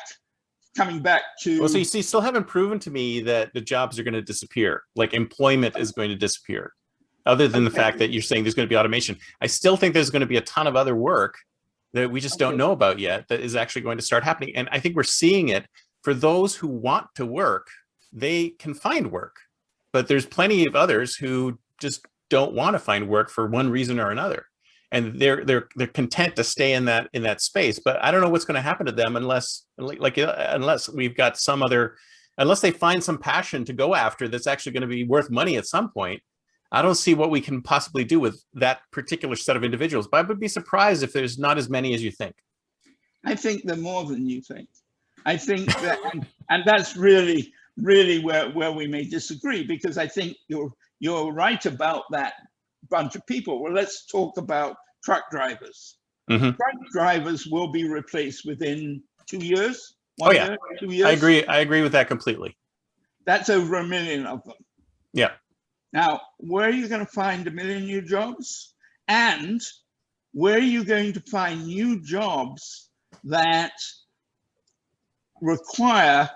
[SPEAKER 1] to.
[SPEAKER 2] Well, so you still haven't proven to me that the jobs are going to disappear, like employment is going to disappear, other than the fact that you're saying there's going to be automation. I still think there's going to be a ton of other work that we just don't know about yet that is actually going to start happening. And I think we're seeing it for those who want to work, they can find work, but there's plenty of others who just don't want to find work for one reason or another. And they're content to stay in that space, but I don't know what's going to happen to them unless we've got unless they find some passion to go after that's actually going to be worth money at some point. I don't see what we can possibly do with that particular set of individuals. But I would be surprised if there's not as many as you think.
[SPEAKER 1] I think they're more than you think. I think that, and that's really where we may disagree, because I think you're right about that bunch of people. Well, let's talk about truck drivers.
[SPEAKER 2] Mm-hmm.
[SPEAKER 1] Truck drivers will be replaced within 2 years.
[SPEAKER 2] Oh yeah,
[SPEAKER 1] year, 2 years.
[SPEAKER 2] I agree with that completely.
[SPEAKER 1] That's over 1 million of them.
[SPEAKER 2] Yeah.
[SPEAKER 1] Now, where are you going to find 1 million new jobs? And where are you going to find new jobs that require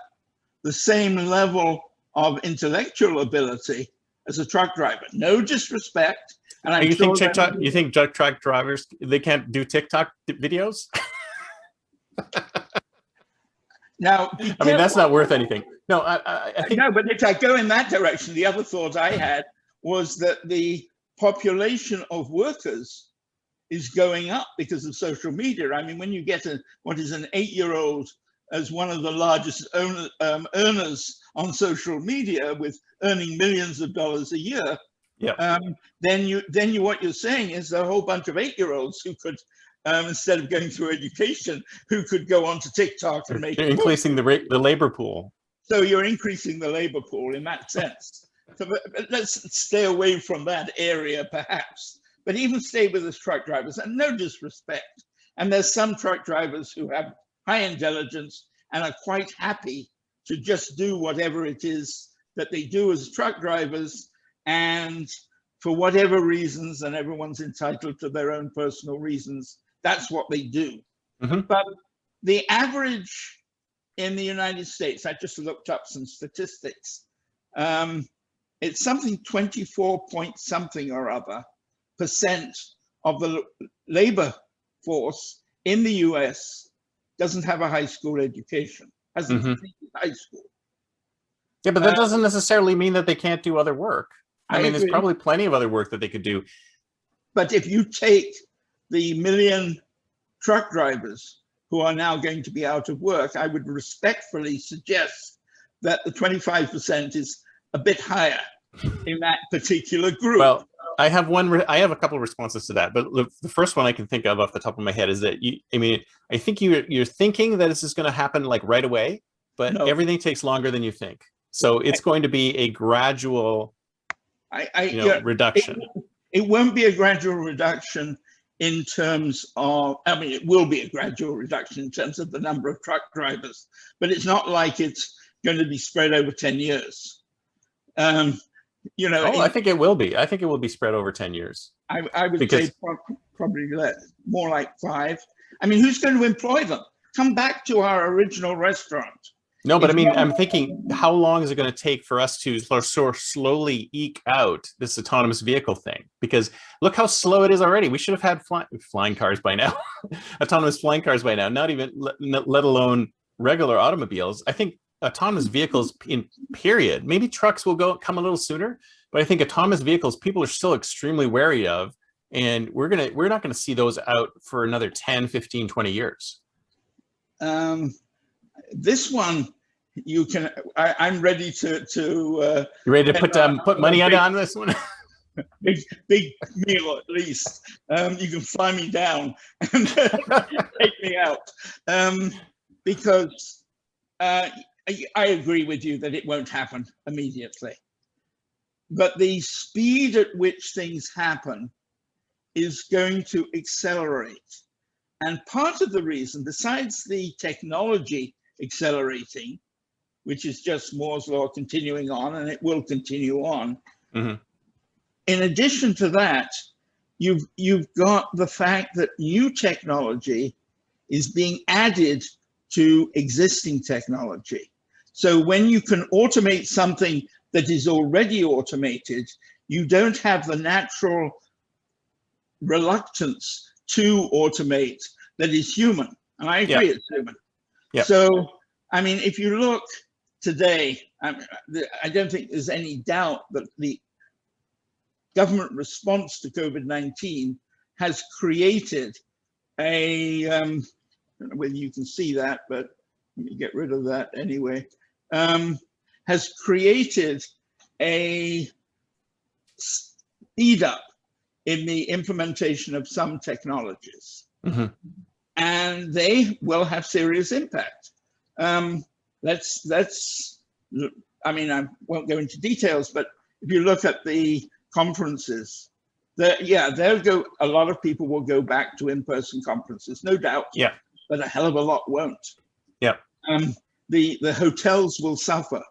[SPEAKER 1] the same level of intellectual ability as a truck driver? No disrespect. And I'm
[SPEAKER 2] you think truck drivers, they can't do TikTok videos?
[SPEAKER 1] Now,
[SPEAKER 2] I mean, that's not worth anything. No, I think
[SPEAKER 1] no, but if I go in that direction, the other thought I had was that the population of workers is going up because of social media. I mean, when you get what is an 8-year-old as one of the largest earners on social media, with earning millions of dollars a year,
[SPEAKER 2] yeah.
[SPEAKER 1] Then what you're saying is a whole bunch of 8-year-olds who could, instead of going through education, who could go onto TikTok and make.
[SPEAKER 2] You're increasing the labor pool.
[SPEAKER 1] So you're increasing the labor pool in that sense. So let's stay away from that area, perhaps. But even stay with the truck drivers, and no disrespect. And there's some truck drivers who have high intelligence and are quite happy to just do whatever it is that they do as truck drivers. And for whatever reasons, and everyone's entitled to their own personal reasons, that's what they do.
[SPEAKER 2] Mm-hmm.
[SPEAKER 1] But the average in the United States, I just looked up some statistics. It's something 24 point something or other % of the labor force in the US doesn't have a high school education, hasn't completed high school.
[SPEAKER 2] Yeah, but that doesn't necessarily mean that they can't do other work. I mean, there's probably plenty of other work that they could do.
[SPEAKER 1] But if you take the 1 million truck drivers who are now going to be out of work, I would respectfully suggest that the 25% is a bit higher in that particular group.
[SPEAKER 2] Well, I have a couple of responses to that, but the first one I can think of off the top of my head is that I think you're thinking that this is going to happen like right away, but no. Everything takes longer than you think. So it's going to be a gradual reduction.
[SPEAKER 1] It won't be a gradual reduction in terms of, I mean, it will be a gradual reduction in terms of the number of truck drivers, but it's not like it's going to be spread over 10 years. I
[SPEAKER 2] think it will be. I think it will be spread over 10 years.
[SPEAKER 1] I would say probably more like 5. I mean, who's going to employ them? Come back to our original restaurant.
[SPEAKER 2] No, but I mean, I'm thinking, how long is it going to take for us to sort of slowly eke out this autonomous vehicle thing? Because look how slow it is already. We should have had flying cars by now, autonomous flying cars by now, not even let alone regular automobiles. I think autonomous vehicles in period, maybe trucks will come a little sooner, but I think autonomous vehicles people are still extremely wary of, and we're not going to see those out for another 10, 15, 20 years.
[SPEAKER 1] This one, I'm ready to
[SPEAKER 2] you ready to put money on this one?
[SPEAKER 1] big meal at least. You can fly me down and take me out, because I agree with you that it won't happen immediately. But the speed at which things happen is going to accelerate. And part of the reason, besides the technology accelerating, which is just Moore's law continuing on, and it will continue on. Mm-hmm. In addition to that, you've got the fact that new technology is being added to existing technology. So when you can automate something that is already automated, you don't have the natural reluctance to automate that is human. And I agree, it's human.
[SPEAKER 2] Yeah.
[SPEAKER 1] So, I mean, if you look today, I don't think there's any doubt that the government response to COVID-19 has created I don't know whether you can see that, but let me get rid of that anyway, has created a speed up in the implementation of some technologies.
[SPEAKER 2] Mhm.
[SPEAKER 1] And they will have serious impact. I mean, I won't go into details, but if you look at the conferences, a lot of people will go back to in-person conferences, no doubt.
[SPEAKER 2] Yeah.
[SPEAKER 1] But a hell of a lot won't.
[SPEAKER 2] Yeah.
[SPEAKER 1] The hotels will suffer.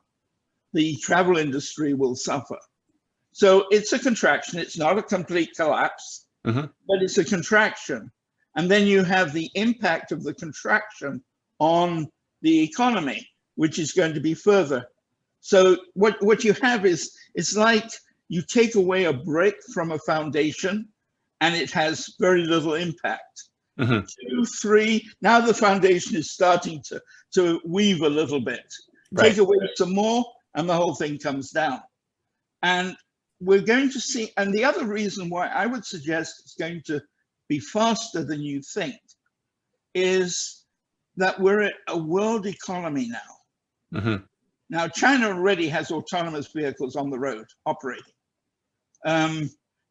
[SPEAKER 1] The travel industry will suffer. So it's a contraction. It's not a complete collapse,
[SPEAKER 2] Mhm.
[SPEAKER 1] but it's a contraction. And then you have the impact of the contraction on the economy, which is going to be further. So what you have is, it's like you take away a brick from a foundation and it has very little impact.
[SPEAKER 2] Mhm.
[SPEAKER 1] 2, 3, now the foundation is starting to weave a little bit.
[SPEAKER 2] Right.
[SPEAKER 1] Take away some more and the whole thing comes down. And we're going to see, and the other reason why I would suggest it's going to be faster than you think is that we're at a world economy now.
[SPEAKER 2] Mhm.
[SPEAKER 1] Now, China already has autonomous vehicles on the road operating.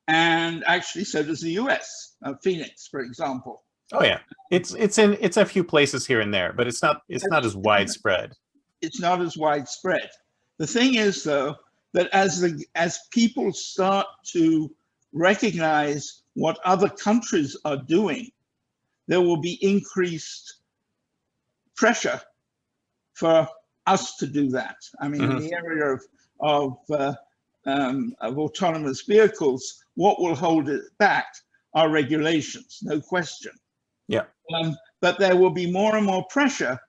[SPEAKER 1] And actually, so does the US, Phoenix, for example.
[SPEAKER 2] Oh yeah, it's a few places here and there, but it's not as widespread.
[SPEAKER 1] It's not as widespread. The thing is, though, that as people start to recognize what other countries are doing, there will be increased pressure for us to do that. I mean, in the area of autonomous vehicles, what will hold it back are regulations, no question.
[SPEAKER 2] Yeah.
[SPEAKER 1] But there will be more and more pressure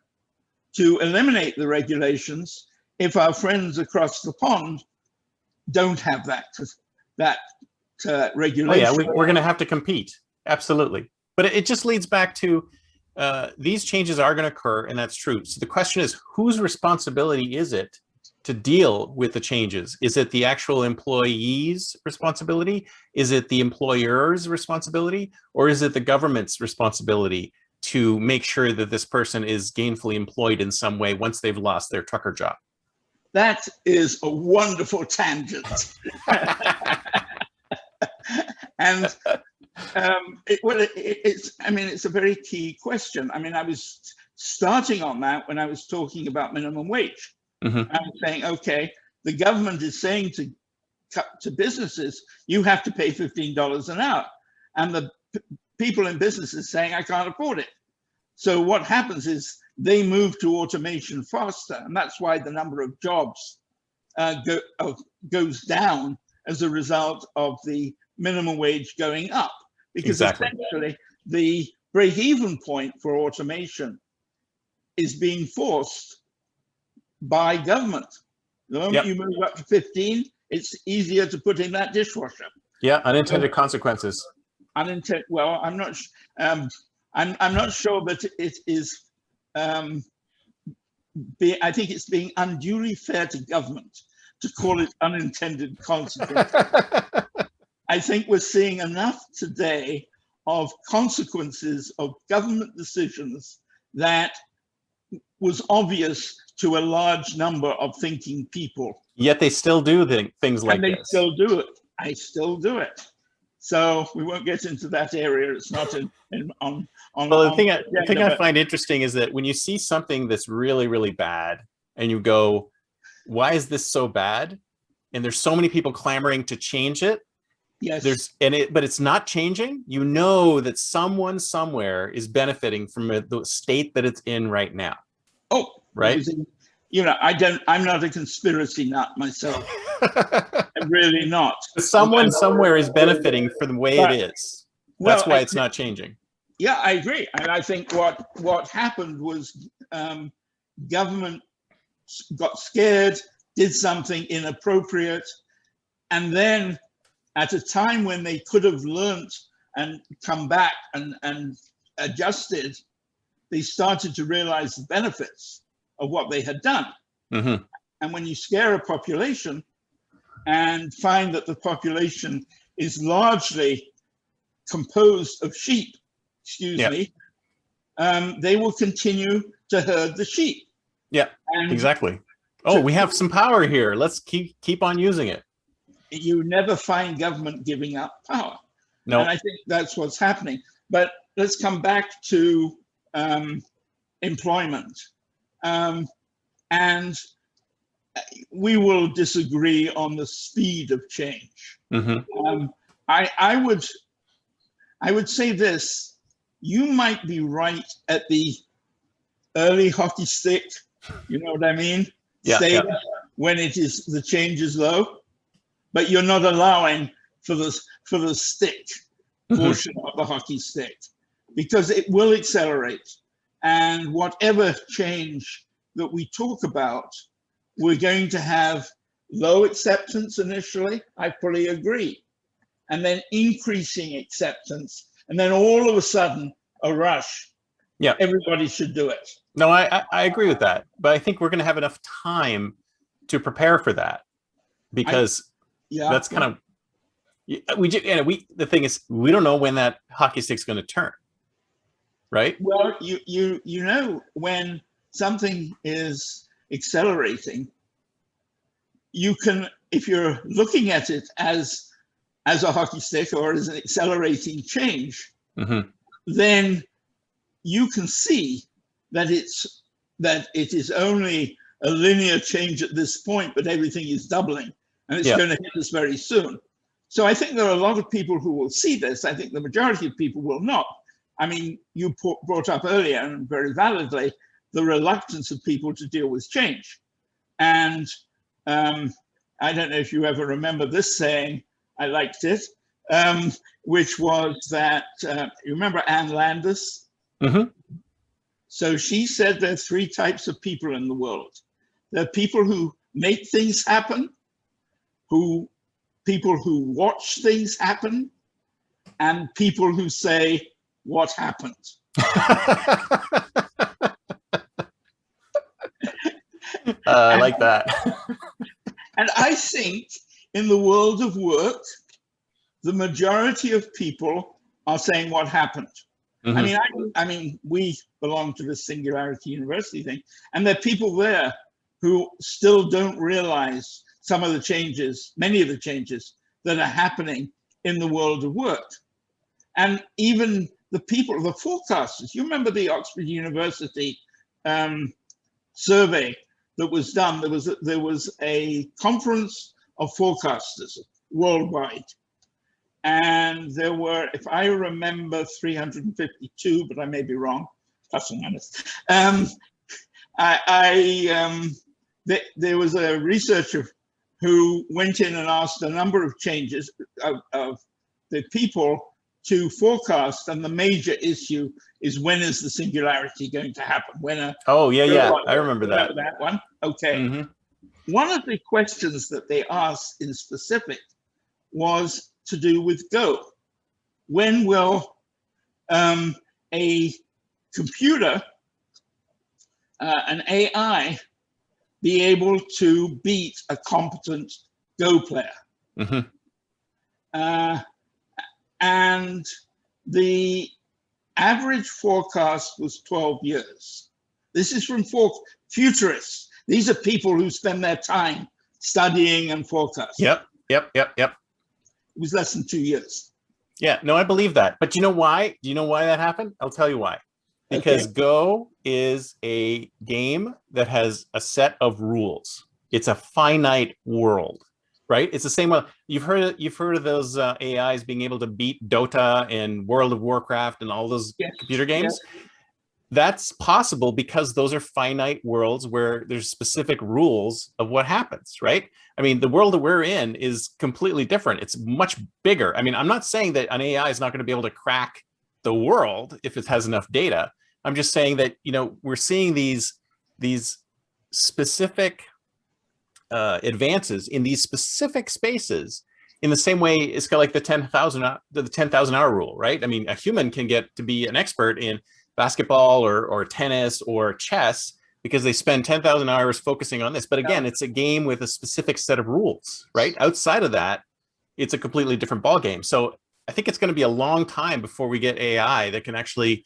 [SPEAKER 1] to eliminate the regulations if our friends across the pond don't have that regulation.
[SPEAKER 2] Oh yeah, we're going to have to compete. Absolutely. But it just leads back to these changes are going to occur, and that's true. So the question is, whose responsibility is it to deal with the changes? Is it the actual employee's responsibility? Is it the employer's responsibility? Or is it the government's responsibility to make sure that this person is gainfully employed in some way once they've lost their trucker job?
[SPEAKER 1] That is a wonderful tangent. And it's a very key question. I mean, I was starting on that when I was talking about minimum wage.
[SPEAKER 2] Mm-hmm.
[SPEAKER 1] I'm saying, okay, the government is saying to businesses, you have to pay $15 an hour. And the people in businesses saying, I can't afford it. So what happens is they move to automation faster. And that's why the number of jobs goes down as a result of the minimum wage going up. Because essentially the break-even point for automation is being forced by government. The moment you move up to 15, it's easier to put in that dishwasher.
[SPEAKER 2] Yeah, unintended consequences.
[SPEAKER 1] Unintended. Well, I'm not sure that it is. I think it's being unduly fair to government to call it unintended consequences. I think we're seeing enough today of consequences of government decisions that was obvious to a large number of thinking people.
[SPEAKER 2] Yet they still do things like this.
[SPEAKER 1] And they still do it. I still do it. So we won't get into that area. It's not on.
[SPEAKER 2] Well, the thing I find interesting is that when you see something that's really, really bad and you go, why is this so bad? And there's so many people clamoring to change it.
[SPEAKER 1] Yes.
[SPEAKER 2] But it's not changing. You know that someone somewhere is benefiting from the state that it's in right now.
[SPEAKER 1] Oh,
[SPEAKER 2] right.
[SPEAKER 1] I'm not a conspiracy nut myself. I'm really not.
[SPEAKER 2] Someone somewhere is benefiting from the way it is. That's why it's not changing.
[SPEAKER 1] Yeah, I agree. And I think what happened was government got scared, did something inappropriate, and then at a time when they could have learnt and come back and adjusted, they started to realize the benefits of what they had done.
[SPEAKER 2] Mm-hmm.
[SPEAKER 1] And when you scare a population and find that the population is largely composed of sheep, they will continue to herd the sheep.
[SPEAKER 2] Yeah, exactly. Oh, we have some power here. Let's keep on using it.
[SPEAKER 1] you never find government giving up power.
[SPEAKER 2] No.
[SPEAKER 1] And I think that's what's happening. But let's come back to employment. And we will disagree on the speed of change.
[SPEAKER 2] Mm-hmm.
[SPEAKER 1] I would say this: you might be right at the early hockey stick, you know what I mean?
[SPEAKER 2] Yeah,
[SPEAKER 1] Stage,
[SPEAKER 2] yeah.
[SPEAKER 1] when the change is low, but you're not allowing for the stick portion of the hockey stick, because it will accelerate. And whatever change that we talk about, we're going to have low acceptance initially. I fully agree. And then increasing acceptance. And then all of a sudden, a rush.
[SPEAKER 2] Yeah.
[SPEAKER 1] Everybody should do it.
[SPEAKER 2] No, I agree with that. But I think we're going to have enough time to prepare for that, because that's kind of, the thing is, we don't know when that hockey stick's going to turn, right?
[SPEAKER 1] Well, you know, when something is accelerating, you can, if you're looking at it as a hockey stick or as an accelerating change, then you can see that it is only a linear change at this point, but everything is doubling, and it's going to hit us very soon. So I think there are a lot of people who will see this. I think the majority of people will not. I mean, you brought up earlier, and very validly, the reluctance of people to deal with change. And I don't know if you ever remember this saying, I liked it, which was that, you remember Anne Landis? So she said there are 3 types of people in the world. There are people who make things happen, people who watch things happen, and people who say, what happened?
[SPEAKER 2] I like that.
[SPEAKER 1] And I think in the world of work, the majority of people are saying what happened. I mean, we belong to the Singularity University thing, and there are people there who still don't realize some of the changes, many of the changes that are happening in the world of work. And even the people, the forecasters, you remember the Oxford University survey that was done? There was a conference of forecasters worldwide. And there were, if I remember, 352, but I may be wrong, plus or minus. There was a researcher who went in and asked a number of changes of the people to forecast, and the major issue is, when is the singularity going to happen?
[SPEAKER 2] I remember that.
[SPEAKER 1] That one. Okay. One of the questions that they asked in specific was to do with Go. When will a computer, an AI, be able to beat a competent Go player? And the average forecast was 12 years. This is from futurists. These are people who spend their time studying and forecasting.
[SPEAKER 2] Yep.
[SPEAKER 1] It was less than 2 years.
[SPEAKER 2] Yeah, no, I believe that. But you know why? Do you know why that happened? I'll tell you why. Because Go is a game that has a set of rules. It's a finite world, right? It's the same way you've heard of those AIs being able to beat Dota and World of Warcraft and all those computer games. That's possible because those are finite worlds where there's specific rules of what happens, right? I mean, the world that we're in is completely different. It's much bigger. I mean, I'm not saying that an AI is not going to be able to crack the world if it has enough data. I'm just saying that, we're seeing these specific advances in these specific spaces in the same way it's got like the 10,000 hour rule, right? I mean, a human can get to be an expert in basketball or tennis or chess because they spend 10,000 hours focusing on this. But again, it's a game with a specific set of rules, right? Outside of that, it's a completely different ball game. So I think it's going to be a long time before we get AI that can actually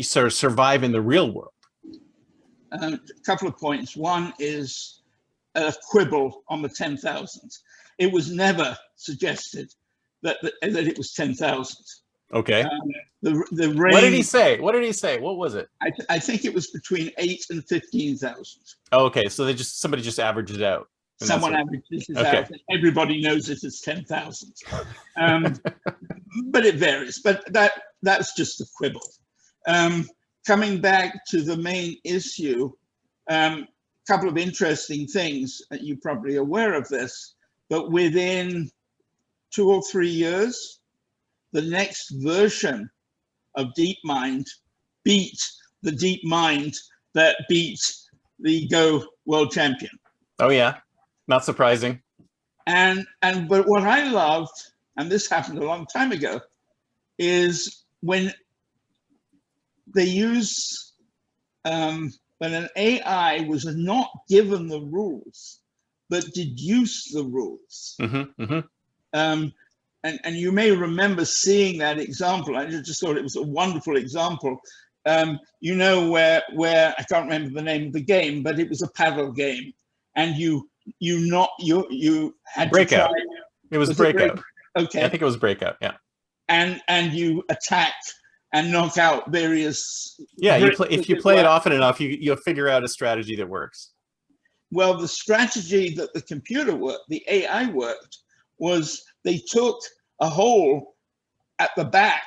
[SPEAKER 2] sort of survive in the real world.
[SPEAKER 1] A couple of points. One is a quibble on the 10,000. it was never suggested that it was 10,000.
[SPEAKER 2] Okay.
[SPEAKER 1] The range.
[SPEAKER 2] What did he say? What did he say? What was it?
[SPEAKER 1] I think it was between 8 and 15,000.
[SPEAKER 2] Oh, okay, so somebody just averaged it out.
[SPEAKER 1] Someone averages it out. Everybody knows it as 10,000. But it varies. But that's just a quibble. Coming back to the main issue, couple of interesting things. You're probably aware of this, but within 2 or 3 years, the next version of DeepMind beat the DeepMind that beat the Go world champion.
[SPEAKER 2] Oh yeah, not surprising.
[SPEAKER 1] But what I loved, and this happened a long time ago, is when they use when an AI was not given the rules, but deduced the rules. And you may remember seeing that example. I just thought it was a wonderful example. You know, where I can't remember the name of the game, but it was a paddle game, and you had
[SPEAKER 2] Breakout.
[SPEAKER 1] to try.
[SPEAKER 2] It was Breakout.
[SPEAKER 1] Okay.
[SPEAKER 2] Yeah, I think it was Breakout. Yeah.
[SPEAKER 1] And you attack and knock out various.
[SPEAKER 2] Yeah, if you play it often enough, you'll figure out a strategy that works.
[SPEAKER 1] Well, the strategy that the computer worked, the AI worked, was they took a hole at the back,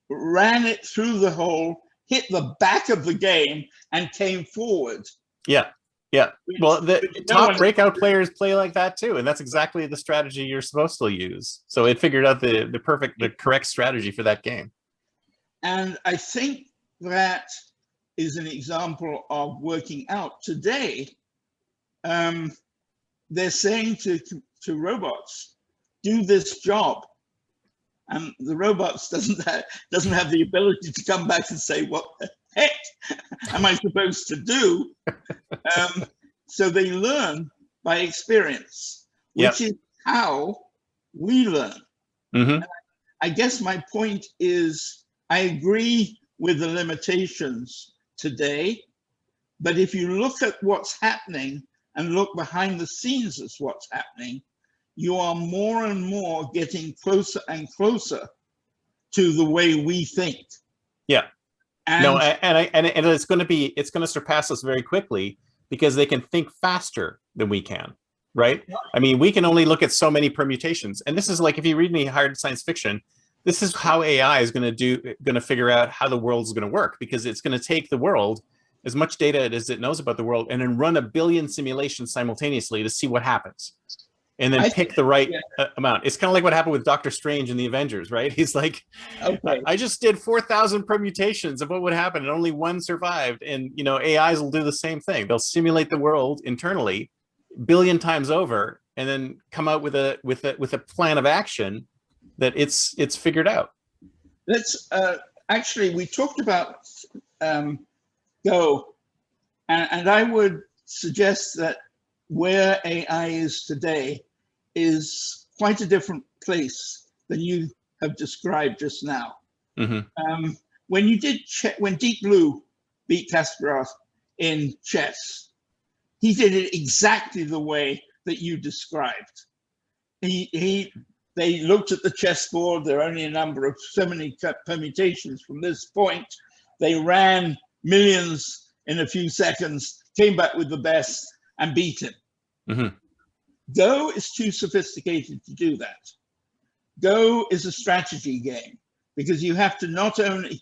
[SPEAKER 1] ran it through the hole, hit the back of the game, and came forward.
[SPEAKER 2] Yeah, yeah. Well, the top Breakout players play like that too, and that's exactly the strategy you're supposed to use. So it figured out the correct strategy for that game. And
[SPEAKER 1] I think that is an example of working out. Today, they're saying to robots, do this job. And the robots doesn't have the ability to come back and say, what the heck am I supposed to do? So they learn by experience, which is how we learn. I guess my point is, I agree with the limitations today, but if you look at what's happening and look behind the scenes as what's happening, you are more and more getting closer and closer to the way we think.
[SPEAKER 2] Yeah. And it's going to surpass us very quickly because they can think faster than we can, right? I mean, we can only look at so many permutations. And this is like, if you read any hard science fiction, this is how AI is going to figure out how the world is going to work, because it's going to take the world, as much data as it knows about the world, and then run 1 billion simulations simultaneously to see what happens. And then pick the right amount. It's kind of like what happened with Doctor Strange in the Avengers, right? He's like, I just did 4,000 permutations of what would happen, and only one survived. And you know, AIs will do the same thing. They'll simulate the world internally 1 billion times over, and then come out with a plan of action that it's figured out.
[SPEAKER 1] Let's actually, we talked about Go, and I would suggest that where AI is today is quite a different place than you have described just now. When Deep Blue beat Kasparov in chess, he did it exactly the way that you described. They looked at the chessboard. There are only a number of so many permutations from this point. They ran millions in a few seconds, came back with the best, and beat him. Go is too sophisticated to do that. Go is a strategy game, because you have to not only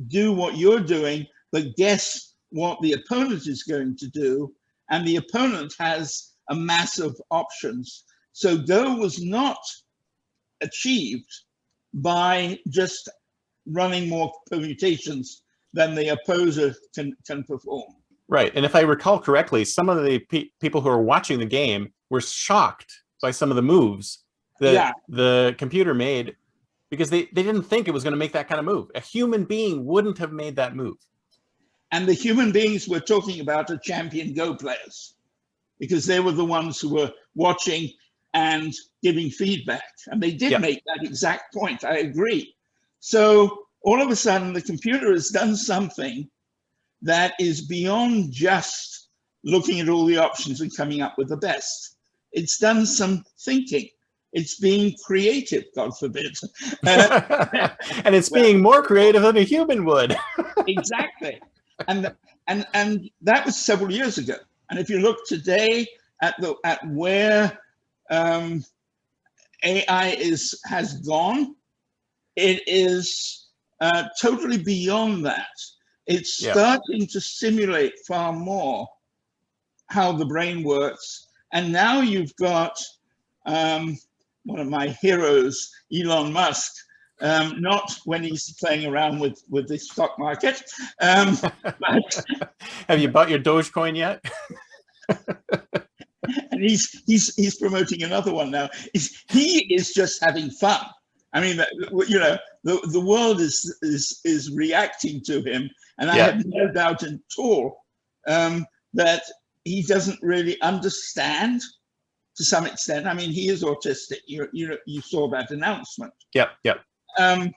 [SPEAKER 1] do what you're doing, but guess what the opponent is going to do, and the opponent has a mass of options. So Go was not achieved by just running more permutations than the opposer can perform.
[SPEAKER 2] Right, and if I recall correctly, some of the people who are watching the game were shocked by some of the moves that the computer made, because they didn't think it was going to make that kind of move. A human being wouldn't have made that move.
[SPEAKER 1] And the human beings we're talking about are champion Go players, because they were the ones who were watching and giving feedback. And they did make that exact point, I agree. So all of a sudden, the computer has done something that is beyond just looking at all the options and coming up with the best. it's done some thinking. It's being creative, God forbid.
[SPEAKER 2] And it's being more creative than a human would.
[SPEAKER 1] Exactly. And that was several years ago. And if you look today at where AI has gone, it is totally beyond that. It's starting to simulate far more how the brain works. And now you've got one of my heroes, Elon Musk, not when he's playing around with the stock market. But,
[SPEAKER 2] have you bought your Dogecoin yet?
[SPEAKER 1] And he's promoting another one now. He is just having fun. I mean, you know, the world is reacting to him, and I have no doubt at all that he doesn't really understand to some extent. I mean, he is autistic. You saw that announcement.
[SPEAKER 2] Yep.
[SPEAKER 1] And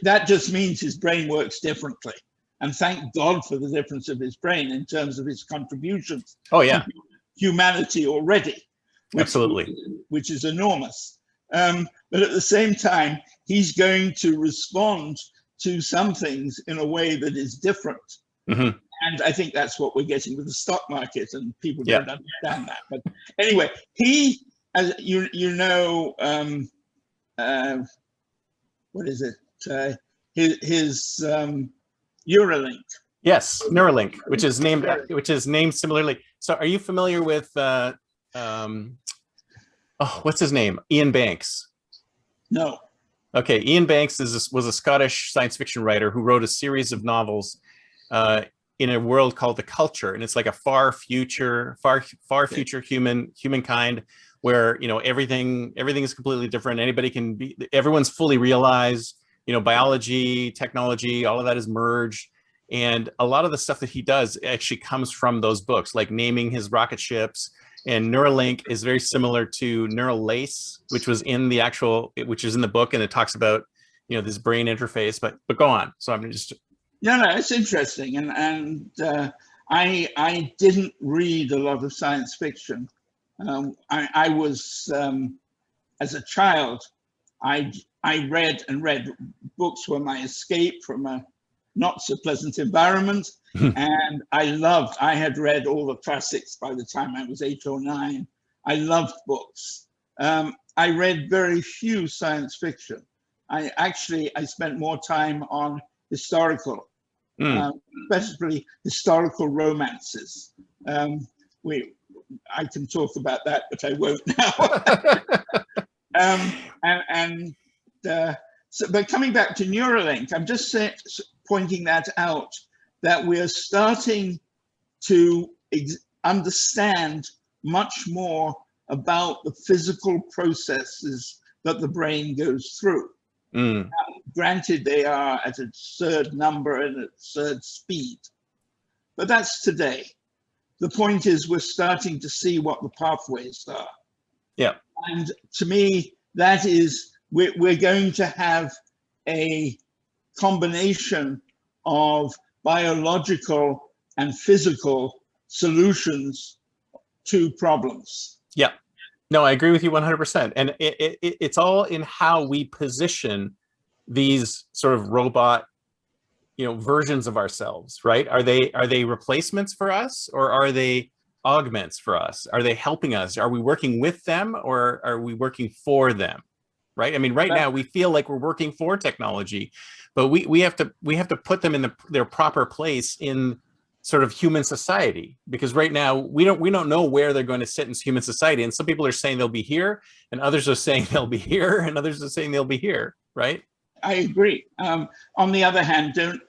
[SPEAKER 1] that just means his brain works differently. And thank God for the difference of his brain in terms of his contributions.
[SPEAKER 2] Oh yeah,
[SPEAKER 1] to humanity already.
[SPEAKER 2] Absolutely.
[SPEAKER 1] Which is enormous. But at the same time, he's going to respond to some things in a way that is different.
[SPEAKER 2] Mm-hmm.
[SPEAKER 1] And I think that's what we're getting with the stock market, and people don't understand that. But anyway, he, as you know, what is it? His Neuralink.
[SPEAKER 2] Yes, Neuralink, which is named similarly. So, are you familiar with what's his name? Ian Banks.
[SPEAKER 1] No.
[SPEAKER 2] Okay, Ian Banks was a Scottish science fiction writer who wrote a series of novels in a world called The Culture, and it's like a far future humankind where, you know, everything is completely different. Everyone's fully realized. You know, biology, technology, all of that is merged. And a lot of the stuff that he does actually comes from those books, like naming his rocket ships. And Neuralink is very similar to Neural Lace, which is in the book, and it talks about, you know, this brain interface. But go on. So I'm just.
[SPEAKER 1] No, it's interesting, and I didn't read a lot of science fiction. I was as a child, I read books were my escape from a not so pleasant environment. And I had read all the classics by the time I was 8 or 9. I loved books. I read very few science fiction. I spent more time on historical, especially historical romances. I can talk about that, but I won't now. But coming back to Neuralink, I'm just pointing that out, that we're starting to understand much more about the physical processes that the brain goes through. Granted, they are at a absurd number and at absurd speed, but that's today. The point is, we're starting to see what the pathways are.
[SPEAKER 2] Yeah.
[SPEAKER 1] And to me, that is, we're going to have a combination of biological and physical solutions to problems.
[SPEAKER 2] Yeah. No, I agree with you 100%. And it's all in how we position these sort of robot, you know, versions of ourselves, right? Are they replacements for us, or are they augments for us? Are they helping us? Are we working with them, or are we working for them? Right? I mean, right now we feel like we're working for technology, but we have to put them in their proper place in sort of human society, because right now we don't know where they're going to sit in human society. And some people are saying they'll be here, and others are saying they'll be here, and others are saying they'll be here. Right?
[SPEAKER 1] I agree. On the other hand, don't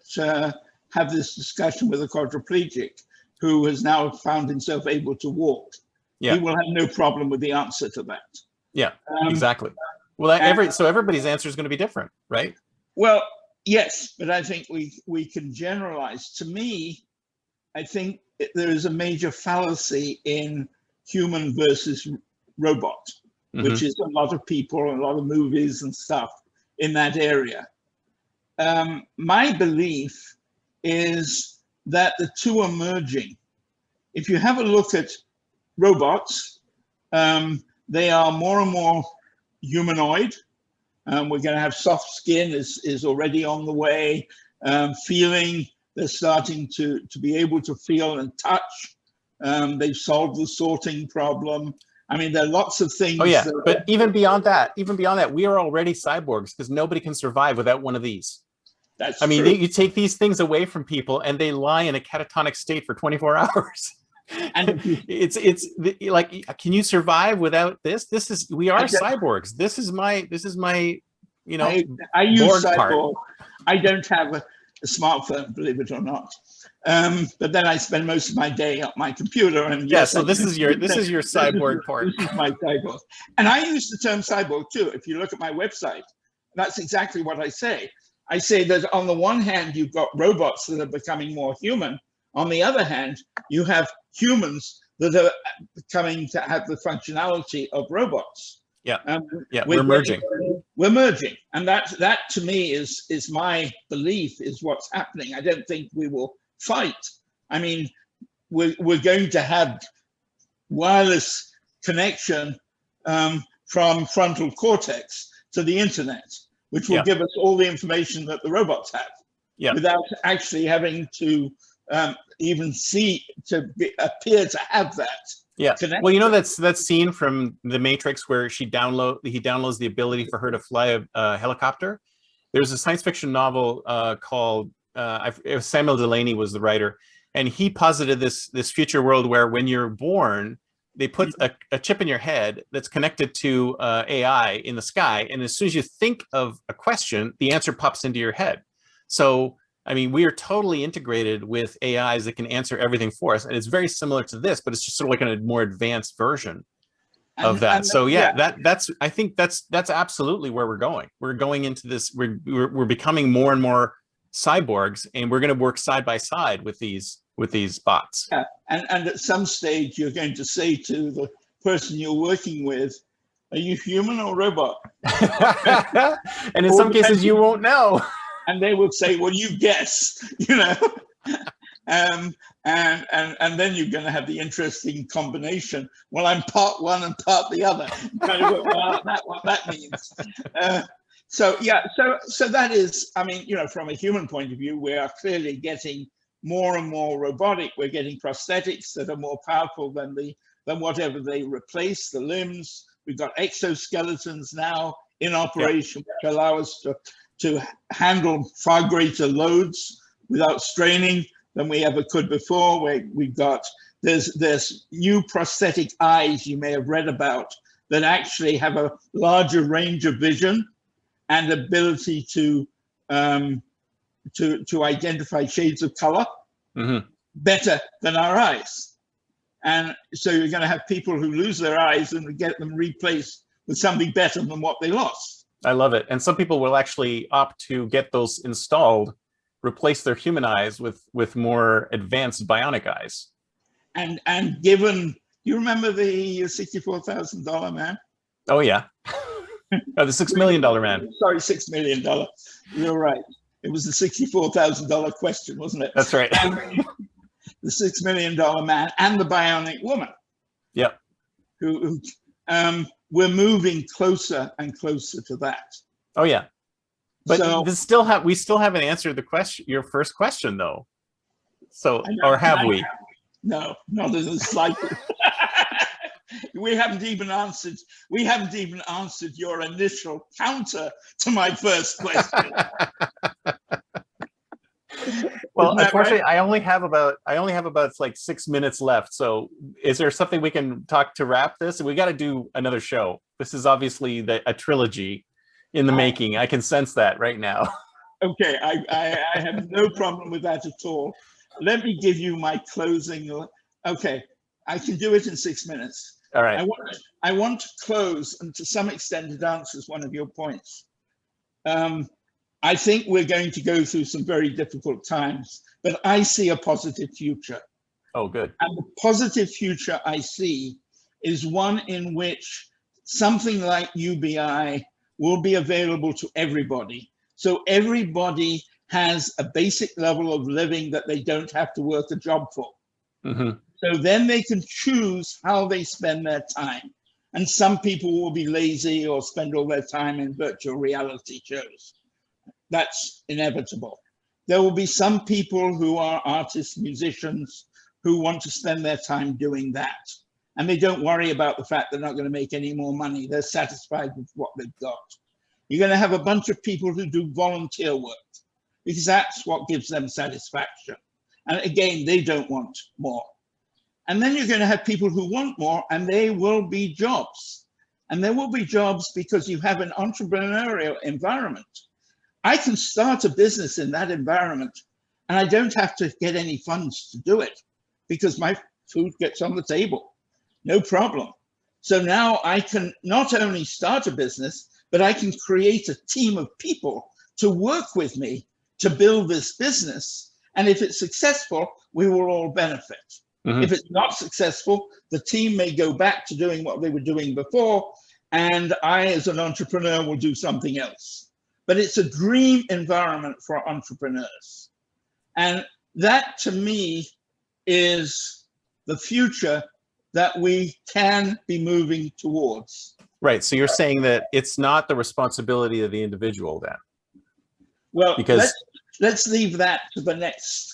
[SPEAKER 1] have this discussion with a quadriplegic who has now found himself able to walk.
[SPEAKER 2] Yeah.
[SPEAKER 1] He will have no problem with the answer to that.
[SPEAKER 2] Yeah, exactly. Well, so everybody's answer is going to be different, right?
[SPEAKER 1] Well, yes, but I think we can generalize. To me, I think there is a major fallacy in human versus robot, which is a lot of people, a lot of movies and stuff in that area. My belief is that the two are merging. If you have a look at robots, They are more and more humanoid. We're going to have soft skin is already on the way. Feeling, they're starting to be able to feel and touch. They've solved the sorting problem. I mean, there are lots of things.
[SPEAKER 2] Oh yeah, but even beyond that, we are already cyborgs because nobody can survive without one of these.
[SPEAKER 1] That's
[SPEAKER 2] I mean,
[SPEAKER 1] true.
[SPEAKER 2] you take these things away from people and they lie in a catatonic state for 24 hours. And it's like, can you survive without this? We are cyborgs. This is my, you know,
[SPEAKER 1] I use
[SPEAKER 2] Borg
[SPEAKER 1] cyborg.
[SPEAKER 2] part.
[SPEAKER 1] I don't have a smartphone, believe it or not. But then I spend most of my day on my computer. And
[SPEAKER 2] Yeah,
[SPEAKER 1] yes,
[SPEAKER 2] so this is your cyborg part.
[SPEAKER 1] This is my cyborg. And I use the term cyborg too. If you look at my website, that's exactly what I say. I say that on the one hand, you've got robots that are becoming more human. On the other hand, you have humans that are coming to have the functionality of robots.
[SPEAKER 2] Yeah, we're merging.
[SPEAKER 1] We're merging, and that to me is my belief is what's happening. I don't think we will fight. I mean, we're going to have wireless connection from frontal cortex to the internet, which will give us all the information that the robots have, without actually having to even appear to have that.
[SPEAKER 2] Yeah. Connection. Well, you know, that's scene from The Matrix where he downloads the ability for her to fly a helicopter. There's a science fiction novel called Samuel Delaney was the writer, and he posited this future world where when you're born, they put a chip in your head that's connected to AI in the sky, and as soon as you think of a question, the answer pops into your head. So I mean, we are totally integrated with AIs that can answer everything for us. And it's very similar to this, but it's just sort of like a more advanced version of that. So I think that's absolutely where we're going. We're going into this, we're becoming more and more cyborgs, and we're going to work side by side with these bots.
[SPEAKER 1] Yeah. And at some stage, you're going to say to the person you're working with, are you human or robot?
[SPEAKER 2] And in some cases, you won't know.
[SPEAKER 1] And they would say, well, you guess, you know. And then you're going to have the interesting combination. Well, I'm part one and part the other. Kind of work out what that means. So that is, I mean, you know, from a human point of view, we are clearly getting more and more robotic. We're getting prosthetics that are more powerful than whatever they replace, the limbs. We've got exoskeletons now in operation, which allow us to handle far greater loads without straining than we ever could before. We've got, there's new prosthetic eyes you may have read about that actually have a larger range of vision and ability to identify shades of color better than our eyes. And so you're going to have people who lose their eyes and get them replaced with something better than what they lost.
[SPEAKER 2] I love it. And some people will actually opt to get those installed, replace their human eyes with more advanced bionic eyes.
[SPEAKER 1] And given, you remember the $64,000 man?
[SPEAKER 2] Oh yeah. Oh, the $6 million man.
[SPEAKER 1] Sorry, $6 million. You're right. It was the $64,000 question, wasn't it?
[SPEAKER 2] That's right.
[SPEAKER 1] The $6 million man and the bionic woman.
[SPEAKER 2] Yep.
[SPEAKER 1] Who we're moving closer and closer to that.
[SPEAKER 2] Oh yeah, but we still haven't answered the question, your first question though. So, or have we?
[SPEAKER 1] No, not in the slightest. We haven't even answered your initial counter to my first question.
[SPEAKER 2] Well, unfortunately, right? I only have about like 6 minutes left. So is there something we can talk to wrap this? We got to do another show. This is obviously a trilogy in the making. I can sense that right now.
[SPEAKER 1] Okay, I have no problem with that at all. Let me give you my closing. Okay, I can do it in 6 minutes.
[SPEAKER 2] All right.
[SPEAKER 1] I want to close, and to some extent it answers one of your points. I think we're going to go through some very difficult times, but I see a positive future.
[SPEAKER 2] Oh, good.
[SPEAKER 1] And the positive future I see is one in which something like UBI will be available to everybody. So everybody has a basic level of living that they don't have to work a job for. So then they can choose how they spend their time. And some people will be lazy or spend all their time in virtual reality shows. That's inevitable. There will be some people who are artists, musicians, who want to spend their time doing that. And they don't worry about the fact they're not going to make any more money. They're satisfied with what they've got. You're going to have a bunch of people who do volunteer work because that's what gives them satisfaction. And again, they don't want more. And then you're going to have people who want more, and they will be jobs. And there will be jobs because you have an entrepreneurial environment. I can start a business in that environment, and I don't have to get any funds to do it because my food gets on the table. No problem. So now I can not only start a business, but I can create a team of people to work with me to build this business. And if it's successful, we will all benefit. Mm-hmm. If it's not successful, the team may go back to doing what they were doing before, and I, as an entrepreneur, will do something else. But it's a dream environment for entrepreneurs. And that, to me, is the future that we can be moving towards.
[SPEAKER 2] Right. So you're saying that it's not the responsibility of the individual then?
[SPEAKER 1] Well, because let's leave that to the next,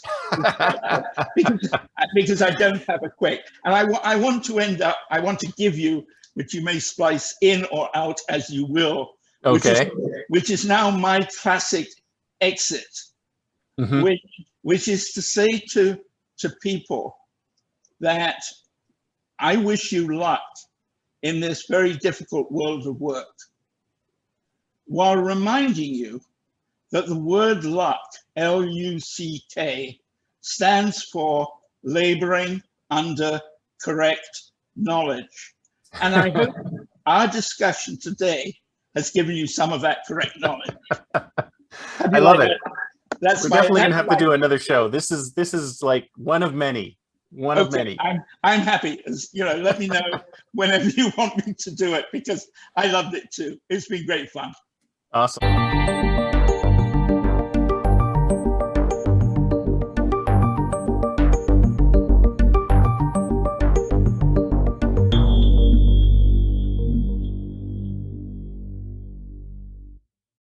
[SPEAKER 1] because I don't have a quick. And I want to end up, I want to give you, which you may splice in or out as you will,
[SPEAKER 2] okay,
[SPEAKER 1] which is now my classic exit, mm-hmm. which is to say to people that I wish you luck in this very difficult world of work, while reminding you that the word luck, L-U-C-K, stands for laboring under correct knowledge. And I hope our discussion today has given you some of that correct knowledge.
[SPEAKER 2] I love it. We're definitely going to have to do another show. This is like one of many. One of many.
[SPEAKER 1] I'm happy. You know, let me know whenever you want me to do it because I loved it too. It's been great fun.
[SPEAKER 2] Awesome.